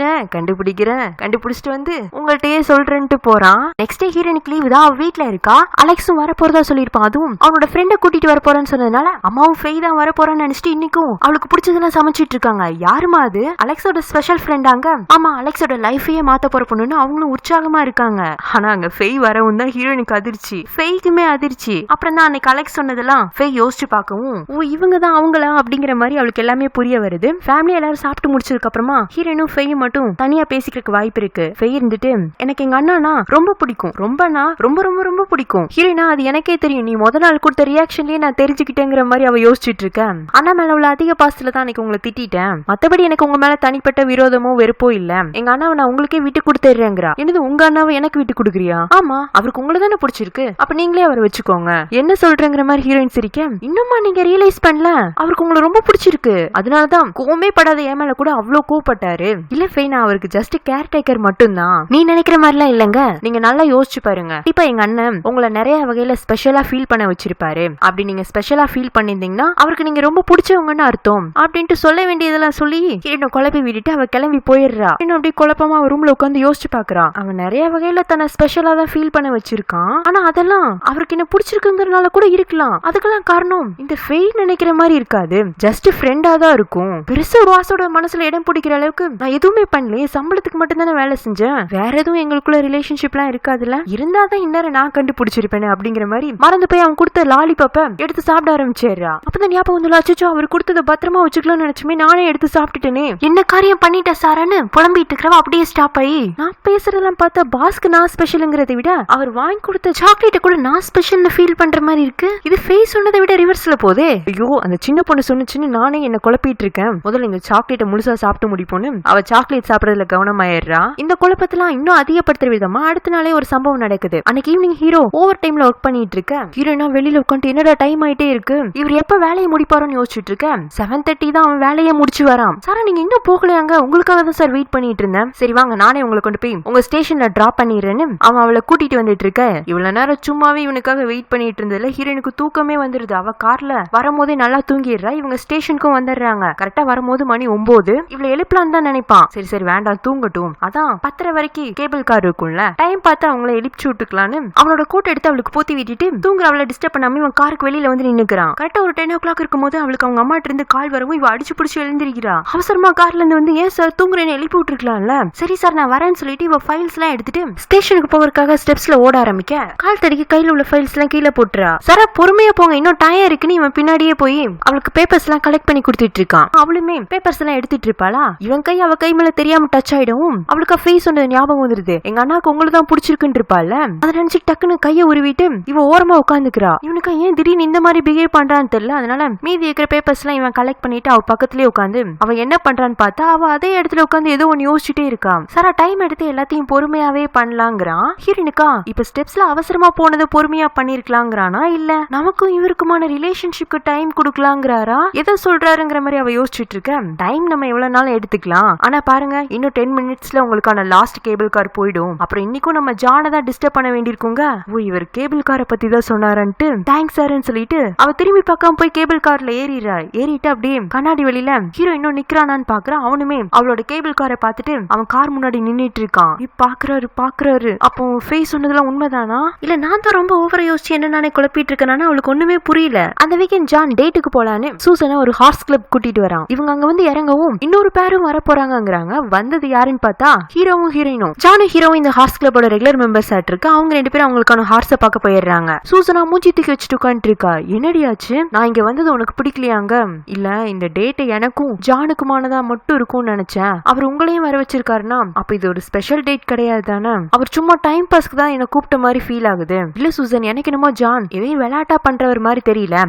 A: வந்து உங்கள்கிட்டயே சொல்றேன்ட்டு போறான். நெக்ஸ்ட் டே ஹீரோனுக்கு லீவு தான், அவ வீட்ல இருக்கா. அலெக்ஸும் வர போறதா சொல்லிருப்பான். அதுவும் அவனோட ஃப்ரெண்ட கூட்டிட்டு வர போறேன்னு சொன்னதுனால அம்மாவும் ஃபெய் தான் வர போறான்னு நினைச்சிட்டு இன்னைக்கும் அவளுக்கு பிடிச்சதெல்லாம் சமைச்சிட்டு இருக்காங்க. யாருமா அது? அலெக்ஸோட ஸ்பெஷல் ஃப்ரெண்டாங்க. ஆமா, அலெக்ஸோட லைஃபையே மாத்த போற பொண்ணுன்னு அவங்களும் உற்சாகமா இருக்காங்க. ஆனா அங்க ஃபெய் வரவும் தான் ஹீரோனுக்கு அதிர்ச்சி, ஃபெய்க்குமே அதிர்ச்சி. அப்புறம் தான் அன்னைக்கு அலெக்ஸ் சொன்னதெல்லாம் ஃபெய் யோசிச்சு பார்க்கவும், ஓ இவங்க தான் அவங்களா அப்படிங்கிற மாதிரி அவளுக்கு எல்லாமே புரிய வருது. ஃபேமிலி எல்லாரும் சாப்பிட்டு முடிச்சதுக்கு அப்புறமா ஹீரோனும் ஃபெய்யும் மட்டும் தனியா பேசிக்கிறதுக்கு வாய்ப்பு இருக்கு. ஃபெய் இருந்துட்டு, எனக்கு எங்க அண்ணானா ரொம்ப பிடிக்கும், ரொம்ப ரொம்ப ரொம்ப பிடிக்கும். ஹீரோனா, அது எனக்கே தெரியும், நீ முத நாள் கொடுத்த ரியாக்ஷன்லயே நான் தெரிஞ்சுக்கிட்டேங்கிற மாதிரி அவ யோசிச்சுட்டு இருக்கேன். அண்ணா மேல உள்ள அதிக பாசத்துல தான் அன்னைக்கு உங்களை திட்டேன், மத்தபடி எனக்கு உங்க மேல தனிப்பட்ட விரோதமோ வெறுப்போ இல்ல. எங்க அண்ணாவை நான் உங்களுக்கே விட்டு கொடுத்துறேங்கிறா. என்னது, உங்க அண்ணாவை எனக்கு விட்டு கொடுக்குறியா? ஆமா, அவருக்கு உங்களை தானே பிடிச்சிருக்கு, அப்ப நீங்களே அவரை வச்சுக்கோங்க. என்ன சொல்றேங்கிற மாதிரி ஹீரோயின் சிரிக்க, இன்னுமா நீங்க ரியலைஸ் பண்ணல அவருக்கு உங்களை ரொம்ப பிடிச்சிருக்கு, அதனாலதான் கோவமே படாத என் மேல கூட அவ்வளவு கோவப்பட்டாரு. இல்ல ஃபெய், நான் அவருக்கு ஜஸ்ட் கேர் டேக்கர் மட்டும்தான், நீ நினைக்கிற மாதிரிலாம் இல்லங்க. நீங்க நல்லா யோசிச்சு பாருங்க, இப்ப எங்க அண்ணன் உங்களை நிறைய வகையில ஸ்பெஷலா ஃபீல் பண்ண வச்சிருப்பாரு. அப்படி நீங்க ஸ்பெஷலா ஃபீல் பண்ணிருந்தீங்கன்னா அவருக்கு நீங்க ரொம்ப பிடிச்சவங்கன்னு அர்த்தம் அப்படின்ட்டு சொல்ல வேண்டியதெல்லாம் சொல்லி ஹீரோனை குழப்பி விட்டுட்டு அவ கிளம்பி போயிடுறா. இன்னும் அப்படியே குழப்பமா ரூம்ல உட்காந்து யோசிச்சு பாக்குறா. அவன் நிறைய வகையில தன்னை ஸ்பெஷலா தான் ஃபீல் பண்ண வச்சிருக்கான். ஆனா அதெல்லாம் அவருக்கு என்ன பிடிச்சிருக்குங்கிறதுனால கூட இருக்கலாம். அதுக்கெல்லாம் காரணம் இந்த ஃபெய் நினைக்கிற மாதிரி இருக்காது, ஜஸ்ட் ஃப்ரெண்டா தான் இருக்கும். பெருசா ஒரு வாசோட மனசுல இடம் பிடிக்கிற அளவுக்கு நான் எதுவுமே பண்ணல, சம்பளத்துக்கு மட்டும் தானே வேலை செஞ்சேன், வேற எதுவும் எங்களுக்குள்ள ரிலேஷன்ஷிப் எல்லாம் இருக்காதுல்ல, இருந்தாதான் இந்நேரம் நான் கண்டுபிடிச்சிருப்பேன் அப்படிங்கிற மாதிரி மறந்து போய் அவன் கொடுத்த லாலிபாப்ப எடுத்து சாப்பிட ஆரம்பிச்சிடுறா. அப்பதான் ஞாபகம் வந்து, அச்சோ அவர் கொடுத்தத பத்திரமா வச்சுக்கலாம்னு நினைச்சுமே நானே எடுத்து சாப்பிட்டுட்டேனே, என்ன காரியம் பண்ணிட்ட சாரான்னு புலம்பிட்டு இருக்கிறவ அப்படியே ஸ்டாப் ஆகி, நான் பேசுறதெல்லாம் பார்த்தா பாஸ்க்கு நான் ஸ்பெஷலுங்கிறத விட அவர் வாங்கி கொடுத்த சாக்லேட்டை கூட நான் ஸ்பெஷல்னு ஃபீல் பண்ற மாதிரி இருக்கு. இது ஃபேஸ் சொன்னதை விட ரிவர்ஸ்ல போதே. ஐயோ, அந்த சின்ன பொண்ணு சொன்னுச்சுன்னு நானே என்ன குழப்பிட்டு இருக்கேன், முதல்ல இந்த சாக்லேட்டை முழுசா சாப்பிட்டு முடிப்போன்னு அவ சாக்லேட் சாப்பிடறதுல கவனமாயிடுறா. இந்த குழப்பத்தெல்லாம் இன்னும் அதிகப்படுத்துற விதமா அடுத்த நாளே ஒரு சம்பவம் நடக்குது. அன்னைக்கு ஈவினிங் ஹீரோ ஓவர் டைம்ல ஒர்க் பண்ணிட்டு இருக்க. ஹீரோனா வெளியில உட்காந்து, என்னடா டைம் ஆயிட்டே இருக்கு, இவர் எப்ப வேலையை முடிப்பாரோன்னு யோசிச்சுட்டு இருக்க. 7:30 தான் அவன் வேலையை முடிச்சு வரான். சாரா, நீங்க இன்னும் போகலையாங்க? உங்களுக்காக தான் சார் வெயிட் பண்ணிட்டு இருந்தேன். சரி வாங்க, நானே உங்களை கொண்டு போய் உங்க ஸ்டேஷன்ல டிராப் பண்ணிடுறேன்னு அவன் அவளை கூட்டிட்டு வந்துட்டு இருக்க. இவ்வளவு நேரம் சும்மாவே இவனுக்காக வெயிட் பண்ணிட்டு இருந்ததுல ஹீரோனுக்கு தூக்கமே வந்துருது. அவ கார்ல வரும்போதே நல்லா தூங்கிடுறா. இவங்க ஸ்டேஷனுக்கும் வந்துடுறாங்க. கரெக்டா வரும்போது மணி 9. இவளை எழுப்பலான்னு தான் நினைப்பான். சரி வேண்டாம், தூங்கட்டும். அதான் 10:30 வரைக்கும் கேபிள் கார் இருக்கும்ல, டைம் பார்த்து அவங்கள எழுப்பிச்சு விட்டுக்கலான்னு அவனோட கோட் எடுத்து அவளுக்கு போத்தி விட்டுட்டு தூங்குற அவளை டிஸ்டர்ப் பண்ணாம இவன் காருக்கு வெளியில வந்து நின்னுக்கிறான். கரெக்டா ஒரு 10 o'clock இருக்கும்போது அவளுக்கு அவங்க அம்மாட்ட இருந்து கால் வரவும் இவ அடிச்சு பிடிச்சு எழுந்திருக்கிறா. அவசரமா கார்ல இருந்து வந்து, ஏன் சார் தூங்குறேன்னு எழுப்பி விட்டுருக்கலாம்ல. சரி சார் நான் வரேன்னு சொல்லிட்டு இவ ஃபைல்ஸ் எல்லாம் எடுத்துட்டு ஸ்டேஷனுக்கு போவதற்காக ஸ்டெப்ஸ்ல ஓட ஆரம்பிக்க, கால் தடிக்கு கையில உள்ள ஃபைல்ஸ் எல்லாம் கீழே போட்டுறா. சாரா பொறுமையா போங்க, இன்னும் டயம் இருக்குன்னு இவன் பின்னாடியே போய் அவளுக்கு பேப்பர்ஸ் எல்லாம் கலெக்ட் பண்ணி கொடுத்துட்டு இருக்கான். அவளுமே பேப்பர்ஸ் எல்லாம் எடுத்துட்டு இருப்பாளா, இவன் கை அவ கை மேல தெரியாம டச் ஆயிடும். அவளுக்கு ஃபேஸ் சொன்னது ஞாபகம் வந்துருது. எங்க அண்ணாக்கு உங்களுக்கு தான் பிடிச்சிருக்குன்னு இருப்பாள். அதை நினைச்சு டக்குன்னு கையை உருவிட்டு இவ ஓரமா உட்காந்துக்கிறா. இவனுக்கு ஏன் திடீர்னு இந்த மாதிரி பிஹேவ் பண்றான்னு தெரியல. அதனால மீதி இருக்கிற பேப்பர்ஸ் எல்லாம் இவன் கலெக்ட் பண்ணிட்டு அவ பக்கத்துலயே உட்காந்து அவன் என்ன பண்றான்னு பார்த்தா அவ அதே இடத்துல உட்காந்து ஏதோ ஒன்னு யோசிச்சுட்டே இருக்கான். சாரா டைம் எடுத்து எல்லாத்தையும் பொறுமையாவே பண்ணலாங்கிறான். ஹீரோனுக்கா இப்ப ஸ்டெப்ஸ்ல அவசரமா போனது பொறுமையா பண்ணிருக்கலாங்கிறானா, இல்ல நமக்கும் இவருக்குமான ரிலேஷன்ஷிப்க்கு டைம் கொடுக்கலாங்கிறாரா, எதை சொல்றாருங்கிற மாதிரி அவ யோசிச்சுட்டு இருக்க. டைம் நம்ம எவ்வளவு நாள் எடுத்துக்கலாம், ஆனா பாருங்க இன்னும் 10 minutesல உங்களுக்கான லாஸ்ட் கேபிள் கார் போயிடும். அப்புறம் இன்னைக்கும் நம்ம ஜானை தான் டிஸ்டர்ப் பண்ண வேண்டியிருக்குங்க. ஓ இவர் கேபிள் காரை பத்தி தான் சொன்னாரன்ட்டு தேங்க்ஸ் சார்ன்னு சொல்லிட்டு அவ திரும்பி பார்க்காம போய் கேபிள் கார்ல ஏறிட்டு அப்படியே கண்ணாடி வெளியில ஹீரோ இன்னும் நிக்கிறானான்னு பாக்குறான். அவனுமே அவளோட கேபிள் காரை பார்த்துட்டு அவன் கார் முன்னாடி நின்னுட்டு இருக்கான். பாக்குறாரு. அப்போ ஃபேஸ் சொன்னதெல்லாம் உண்மைதானா, இல்ல நான் தான் ரொம்ப ஓவரா யோசிச்சு என்ன நானே குழப்பிட்டு இருக்கேனா, அவளுக்கு ஒண்ணுமே புரியல. அந்த வீக்கெண்ட் ஜான் டேட்டுக்கு போலான்னு சூசனை ஒரு ஹார்ஸ் கிளப் கூட்டிட்டு வரான். இவங்க அங்க வந்து இறங்கவும் இன்னொரு பேரும் வர போறாங்கிறாங்க. வந்தது யாருன்னு பார்த்தா ஹீரோவும் ஹீரோயினும். ஜானும் ஹீரோவும் இந்த ஹார்ஸ் கிளப்போட ரெகுலர் மெம்பர்ஸ் ஆட்டு இருக்கு. அவங்க 2 பேரும் அவங்களுக்கான ஹார்ஸை பார்க்க போயிடுறாங்க. சூசனா மூஞ்சி தூக்கி வச்சுட்டு உட்காந்துட்டு இருக்கா. என்னடியாச்சு, நான் இங்க வந்தது உனக்கு பிடிக்கலையாங்க? இல்ல இந்த டேட் எனக்கும் ஜானுக்குமானதா மட்டும் இருக்கும்னு நினைச்சேன். அவர் உங்களையும் வர வச்சிருக்காருன்னா அப்ப இது ஒரு ஸ்பெஷல் டேட் கிடையாது தானே. அவர் சும்மா டைம் பாஸ்க்கு தான் என்ன கூப்பிட்ட மாதிரி ஃபீல் ஆகுது. இல்ல சூசன், எனக்கு என்னமோ ஜான் எதையும் விளையாட்டா பண்றவர் மாதிரி தெரியல.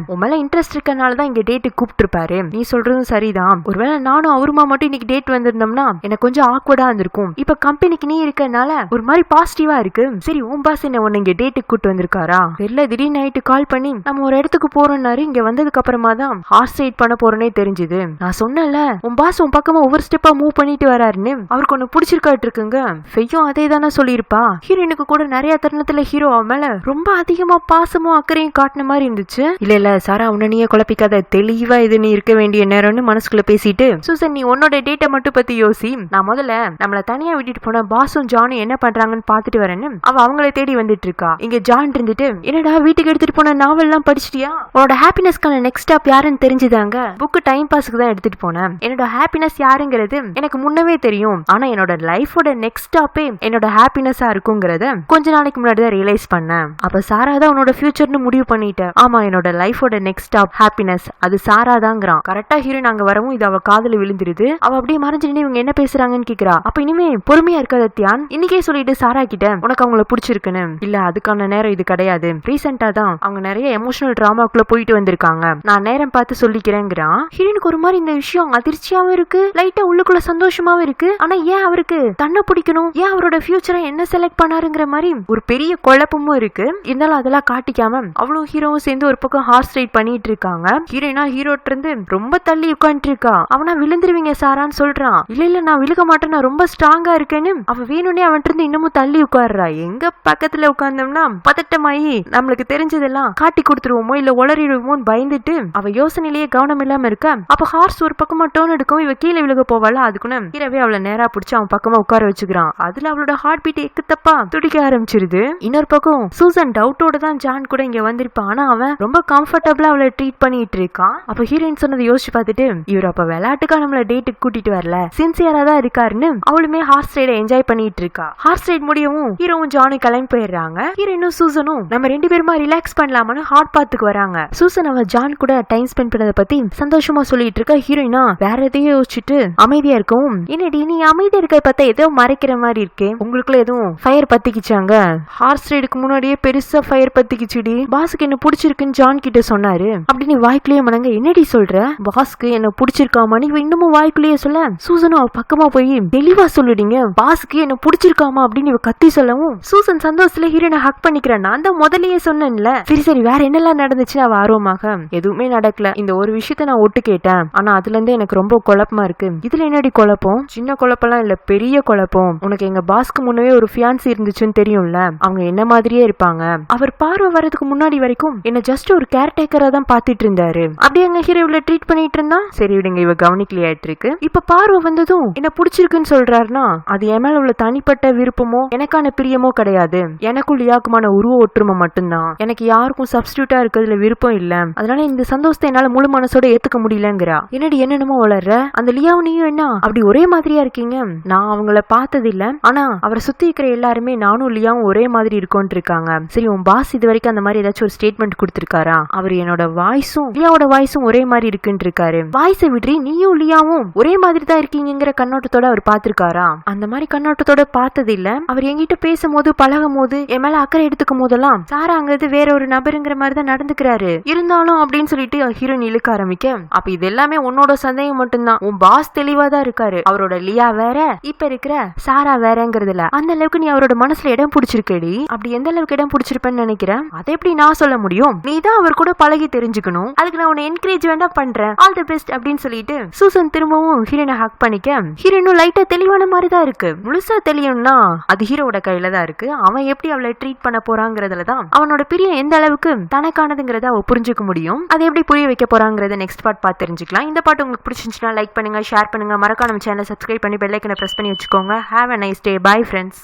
A: உன் மேல இன்ட்ரெஸ்ட் இருக்கனாலதான் இங்க டேட்டு கூப்பிட்டு இருப்பாரு. நீ சொல்றதும் சரிதான். ஒருவேளை நானும் அவருமா மட்டும் இன்னைக்கு டேட் வந்திருந்தோம்னா எனக்கு கொஞ்சம் ஆக்வர்டா இருந்திருக்கும். இப்ப கம்பெனிக்கு நீ இருக்கனால ஒரு மாதிரி பாசிட்டிவா இருக்கு. சரி உன் பாஸ் என்ன உன்னை இங்க டேட்டுக்கு கூட்டு வந்திருக்காரா? தெரியல, திடீர்னு நைட்டு கால் பண்ணி நம்ம ஒரு இடத்துக்கு போறோம்னாரு. இங்க வந்ததுக்கு அப்புறமா தான் ஹார்ஸ் ரைட் பண்ண போறேனே தெரிஞ்சுது. நான் சொன்னல உன் பாஸ் உன் பக்கமா ஒவ்வொரு ஸ்டெப்பா மூவ் பண்ணிட்டு வராருன்னு. அவருக்கு ஒன்னு பிடிச்சிருக்காட்டு இருக்குங்க. ஃபெய்யும் அதே தானே சொல்லியிருப்பா. ஹீரோயினுக்கு கூட நிறைய தருணத்துல ஹீரோ அவன் மேல ரொம்ப அதிகமா பாசமும் அக்கறையும் காட்டின மாதிரி இருந்துச்சு. இல்ல சாரா உன்னையே குழப்பிக்காத, தெளிவா இது நீ இருக்க வேண்டிய நேரம்னு மனசுக்குள்ள பேசிட்டு சொல்லிட்டு சூசன் நீ உன்னோட டேட்டை மட்டும் பத்தி யோசி, நான் முதல்ல நம்மள தனியா விட்டுட்டு போன பாஸும் ஜானும் என்ன பண்றாங்கன்னு பாத்துட்டு வரேன்னு அவங்கள தேடி வந்துட்டு இருக்கா. இங்க ஜான் இருந்துட்டு என்னடா வீட்டுக்கு எடுத்துட்டு போன நாவல் எல்லாம் படிச்சிட்டியா, உன்னோட ஹாப்பினஸ்க்கான நெக்ஸ்ட் ஸ்டாப் யாருன்னு தெரிஞ்சுதாங்க, புக்கு டைம் பாஸ்க்கு தான் எடுத்துட்டு போனேன், என்னோட ஹாப்பினஸ் யாருங்கிறது எனக்கு முன்னவே தெரியும், ஆனா என்னோட லைஃபோட நெக்ஸ்ட் ஸ்டாப்பே என்னோட ஹாப்பினஸா இருக்குங்கிறத கொஞ்ச நாளைக்கு முன்னாடி தான் ரியலைஸ் பண்ணேன். அப்ப சாரா தான் உன்னோட ஃபியூச்சர்னு முடிவு பண்ணிட்டேன். ஆமா என்னோட லைஃபோட நெக்ஸ்ட் ஸ்டாப் ஹாப்பினஸ் அது சாரா தாங்கிறான். கரெக்டா ஹீரோயின் அங்க வரவும் இது அவ காதுல விழுந்துருது. அவ அப்படியே மறைஞ்சு நின்னு இவங்க என்ன பேசுறாங்கன்னு கேக்குறா. அப்ப இனிமே பொறுமையா இருக்காத தியான், இன்னைக்கே சொல்லிட்டு சாரா கிட்ட உனக்கு அவங்கள பிடிச்சிருக்குன்னு. இல்ல அதுக்கான நேரம் இது கிடையாது, ரீசெண்டா தான் அவங்க நிறைய எமோஷனல் டிராமாக்குள்ள போயிட்டு வந்திருக்காங்க, நான் நேரம் பார்த்து சொல்லிக்கிறேங்கிறான். ஹீரோனுக்கு ஒரு மாதிரி இந்த விஷயம் அதிர்ச்சியாவும் இருக்கு, லைட்டா உள்ளுக்குள்ள சந்தோஷமாவும் இருக்கு. ஆனா ஏன் அவருக்கு தன்னை பிடிக்கணும், ஏன் அவரோட ஃபியூச்சரை என்ன செலக்ட் பண்ணாருங்கிற மாதிரி ஒரு பெரிய குழப்பமும் இருக்கு. இருந்தாலும் அதெல்லாம் காட்டிக்காம அவளும் ஹீரோவும் சேர்ந்து ஒரு பக்கம் ஹார்ஸ் ரைட் பண்ணிட்டு இருக்காங்க. ஹீரோயினா ஹீரோட்ட இருந்து ரொம்ப தள்ளி உட்காந்துட்டு இருக்கா. அவனா விழுந்துருவீங்க சாரான்னு சொல்றான். இல்ல இல்ல நான் விழுக மாட்டேன், நான் ரொம்ப ஸ்ட்ராங்கா இருக்கேன்னு அவ வேணும்னே அவன்கிட்ட இருந்து இன்னமும் தள்ளி உட்கார்றா. எங்க பக்கத்துல உட்கார்ந்தோம்னா பதட்டமாயி நம்மளுக்கு தெரிஞ்சதெல்லாம் காட்டி கொடுத்துருவோமோ இல்ல உளறிடுவோமோன்னு பயந்துட்டு அவ யோசனையிலேயே கவனம் இல்லாம இருக்க. அப்ப ஹார்ஸ் ஒரு பக்கமா டோன் எடுக்கும், இவ கீழே விழுக போவாளா, அதுக்குன்னு ஹீரோவே அவளை நேரா பிடிச்சு அவன் பக்கமா உட்கார வச்சுக்கிறான். அதுல அவளோட ஹார்ட் பீட் எக்கு தப்பா துடிக்க ஆரம்பிச்சிருது. இன்னொரு பக்கம் சூசன் டவுட்டோட தான் ஜான் கூட இங்க வந்திருப்பான். ஆனா அவன் ரொம்ப கம்ஃபர்டபிளா அவளை ட்ரீட் பண்ணிட்டு இருக்கான். அப்ப ஹீரோயின் சொன்னதை யோசிச்சு பார்த்துட்டு இவர் அப்ப விளையாட்டுக்கா நம்மள டேட்டுக்கு கூட்டிட்டு வரல, சின்சியரா தான் இருக்காருன்னு அவளுமே ஹார்ஸ் ரைட என்ஜாய் பண்ணிட்டு இருக்கா. ஹார்ஸ் ரைட் முடியவும் ஹீரோவும் ஜானும் கிளம்பி போயிடுறாங்க. ஹீரோயினும் சூசனும் நம்ம ரெண்டு பேருமா ரிலாக்ஸ் பண்ணலாமான்னு ஹாட் பாத்துக்கு வராங்க. சூசன் அவ ஜான் கூட டைம் ஸ்பெண்ட் பண்ணத பத்தி சந்தோஷமா சொல்லிட்டு இருக்க. ஹீரோயினா வேற எதையும் யோசிச்சுட்டு அமைதியா இருக்கவும், என்னடி நீ அமைதியா இருக்க பார்த்தா ஏதோ மறைக்கிற மாதிரி இருக்கே, உங்களுக்குள்ள எதுவும் ஃபயர் பத்திக்கிச்சாங்க, ஹார்ஸ் ரைடுக்கு முன்னாடியே பெருசா ஃபயர் பத்திக்கிச்சுடி, பாஸுக்கு என்ன பிடிச்சிருக்குன்னு ஜான் கிட்ட சொன்னாரு அப்படின்னு வாய்க்குள்ளேயே மனங்க. என்னடி சொல்ற, பாஸ்க்கு என்ன பிடிச்சிருக்காமா, நீ இன்னமும் வாய்க்குள்ளேயே சொல்ல. சூசனும் அவ பக்கமா போய் தெளிவா சொல்லுடிங்க, பாஸ்க்கு என்ன பிடிச்சிருக்காமா அப்படின்னு இவ கத்தி சொல்லவும் சூசன் சந்தோஷத்துல ஹீரோனை ஹக் பண்ணிக்கிறேன். நான் தான் முதல்லயே சொன்னேன்ல. சரி சரி வேற என்னெல்லாம் நடந்துச்சுன்னு அவ ஆர்வமாக, எதுவுமே நடக்கல, இந்த ஒரு விஷயத்த நான் ஒட்டு கேட்டேன், ஆனா அதுல இருந்து எனக்கு ரொம்ப குழப்பமா இருக்கு. இதுல என்னடி குழப்பம், சின்ன குழப்பம்லாம் இல்ல பெரிய குழப்பம், உனக்கு எங்க பாஸ்க்கு முன்னவே ஒரு ஃபியான்சி இருந்துச்சுன்னு தெரியும்ல, அவங்க என்ன மாதிரியே இருப்பாங்க, அவர் பார்வை வரதுக்கு முன்னாடி வரைக்கும் என்ன ஜஸ்ட் ஒரு கேர்டேக்கரா தான் பாத்துட்டு இருந்தாரு, அப்படியே எங்க ஹீரோல ட்ரீட் பண்ணிட்டு இருந்தா. சரி விடுங்க இவ கவனிக்கலையாட்டு இருக்கு. இப்ப பார்வை வந்ததும் என்ன பிடிச்சிருக்குன்னு சொல்றாருன்னா அது என் மேல உள்ள தனிப்பட்ட விருப்பமோ எனக்கான பிரியமோ கிடையாது, எனக்குள் லியாக்குமான உருவ ஒற்றுமை மட்டும்தான், எனக்கு யாருக்கும் சப்ஸ்டியூட்டா இருக்கிறதுல விருப்பம் இல்ல, அதனால இந்த சந்தோஷத்தை என்னால முழு மனசோட ஏத்துக்க முடியலங்கிறா. என்னடி என்னென்னமோ வளர்ற, அந்த லியாவும் நீயும் என்ன அப்படி ஒரே மாதிரியா இருக்கீங்க, நான் அவங்கள பார்த்தது இல்ல, ஆனா அவரை சுத்தி இருக்கிற எல்லாருமே நானும் லியாவும் ஒரே மாதிரி இருக்கோன்னு இருக்காங்க. சரி உன் பாஸ் இது வரைக்கும் அந்த மாதிரி ஏதாச்சும் ஒரு ஸ்டேட்மெண்ட் கொடுத்திருக்காரா, அவர் என்னோட வாய்ஸும் லியாவோட வாய்ஸும் ஒரே மாதிரி இருக்குன்னு இருக்காரு, வாய்ஸை விட்ரி நீயும் லியாவும் ஒரே மாதிரி தான் இருக்கீங்கிற கண்ணோட்டத்தோட அவர் பாத்திருக்காரா, அந்த மாதிரி கண்ணோட்டத்தோட பார்த்தது இல்ல, அவர் என்கிட்ட பேசும்போது பழகும் போது என் மேல அக்கறை எடுத்துக்கும் போதெல்லாம் சாராங்கிறது வேற ஒரு நபருங்கிற மாதிரி தான் நடந்துக்கிறாரு, இருந்தாலும் அப்படின்னு சொல்லிட்டு ஹீரோயின் இழுக்க ஆரம்பிக்க. அப்ப இது எல்லாமே உன்னோட சந்தேகம் மட்டும்தான், உன் பாஸ் தெளிவா தான் இருக்காரு, அவரோட லியா வேற இப்ப இருக்கிற சாரா வேறங்கிறதுல அந்த அளவுக்கு நீ அவரோட மனசுல இடம் பிடிச்சிருக்கடி, அப்படி எந்த அளவுக்கு இடம் பிடிச்சிருப்பேன்னு நினைக்கிறேன், அதை எப்படி நான் சொல்ல முடியும், நீ தான் அவர் கூட பழகி தெரிஞ்சுக்கணும், அதுக்கு நான் உன்னை என்கரேஜ் வேண்டாம் பண்றேன், ஆல் தி பெஸ்ட் அப்படின்னு சொல்லிட்டு சூசன் திரும்பவும் ஹீரோனை ஹக் பண்ணிக்க. ஹீரோனும் லைட்டா தெளிவான மாதிரி தான் இருக்கு, முழுசா தெளியும்னா அது ஹீரோட கையில தான் இருக்கு, அவன் எப்படி அவளை ட்ரீட் பண்ண போறாங்கிறதுல தான் அவனோட பிரியம் எந்த அளவுக்கு தனக்கானதுங்கிறத அவ புரிஞ்சுக்க முடியும், அதை எப்படி புரிய வைக்க போறாங்கிறத நெக்ஸ்ட் பார்ட் பார்த்து தெரிஞ்சுக்கலாம். இந்த பாட்டு உங்களுக்கு பிடிச்சிருந்துச்சுன்னா லைக் பண்ணுங்க, ஷேர் பண்ணுங்க, மறக்காம நம்ம சேனலை சப்ஸ்கிரைப் பண்ணி பெல் ஐக்கனை பிரஸ் பண்ணி வச்சுக்கோங்க. Have a nice day. Bye friends.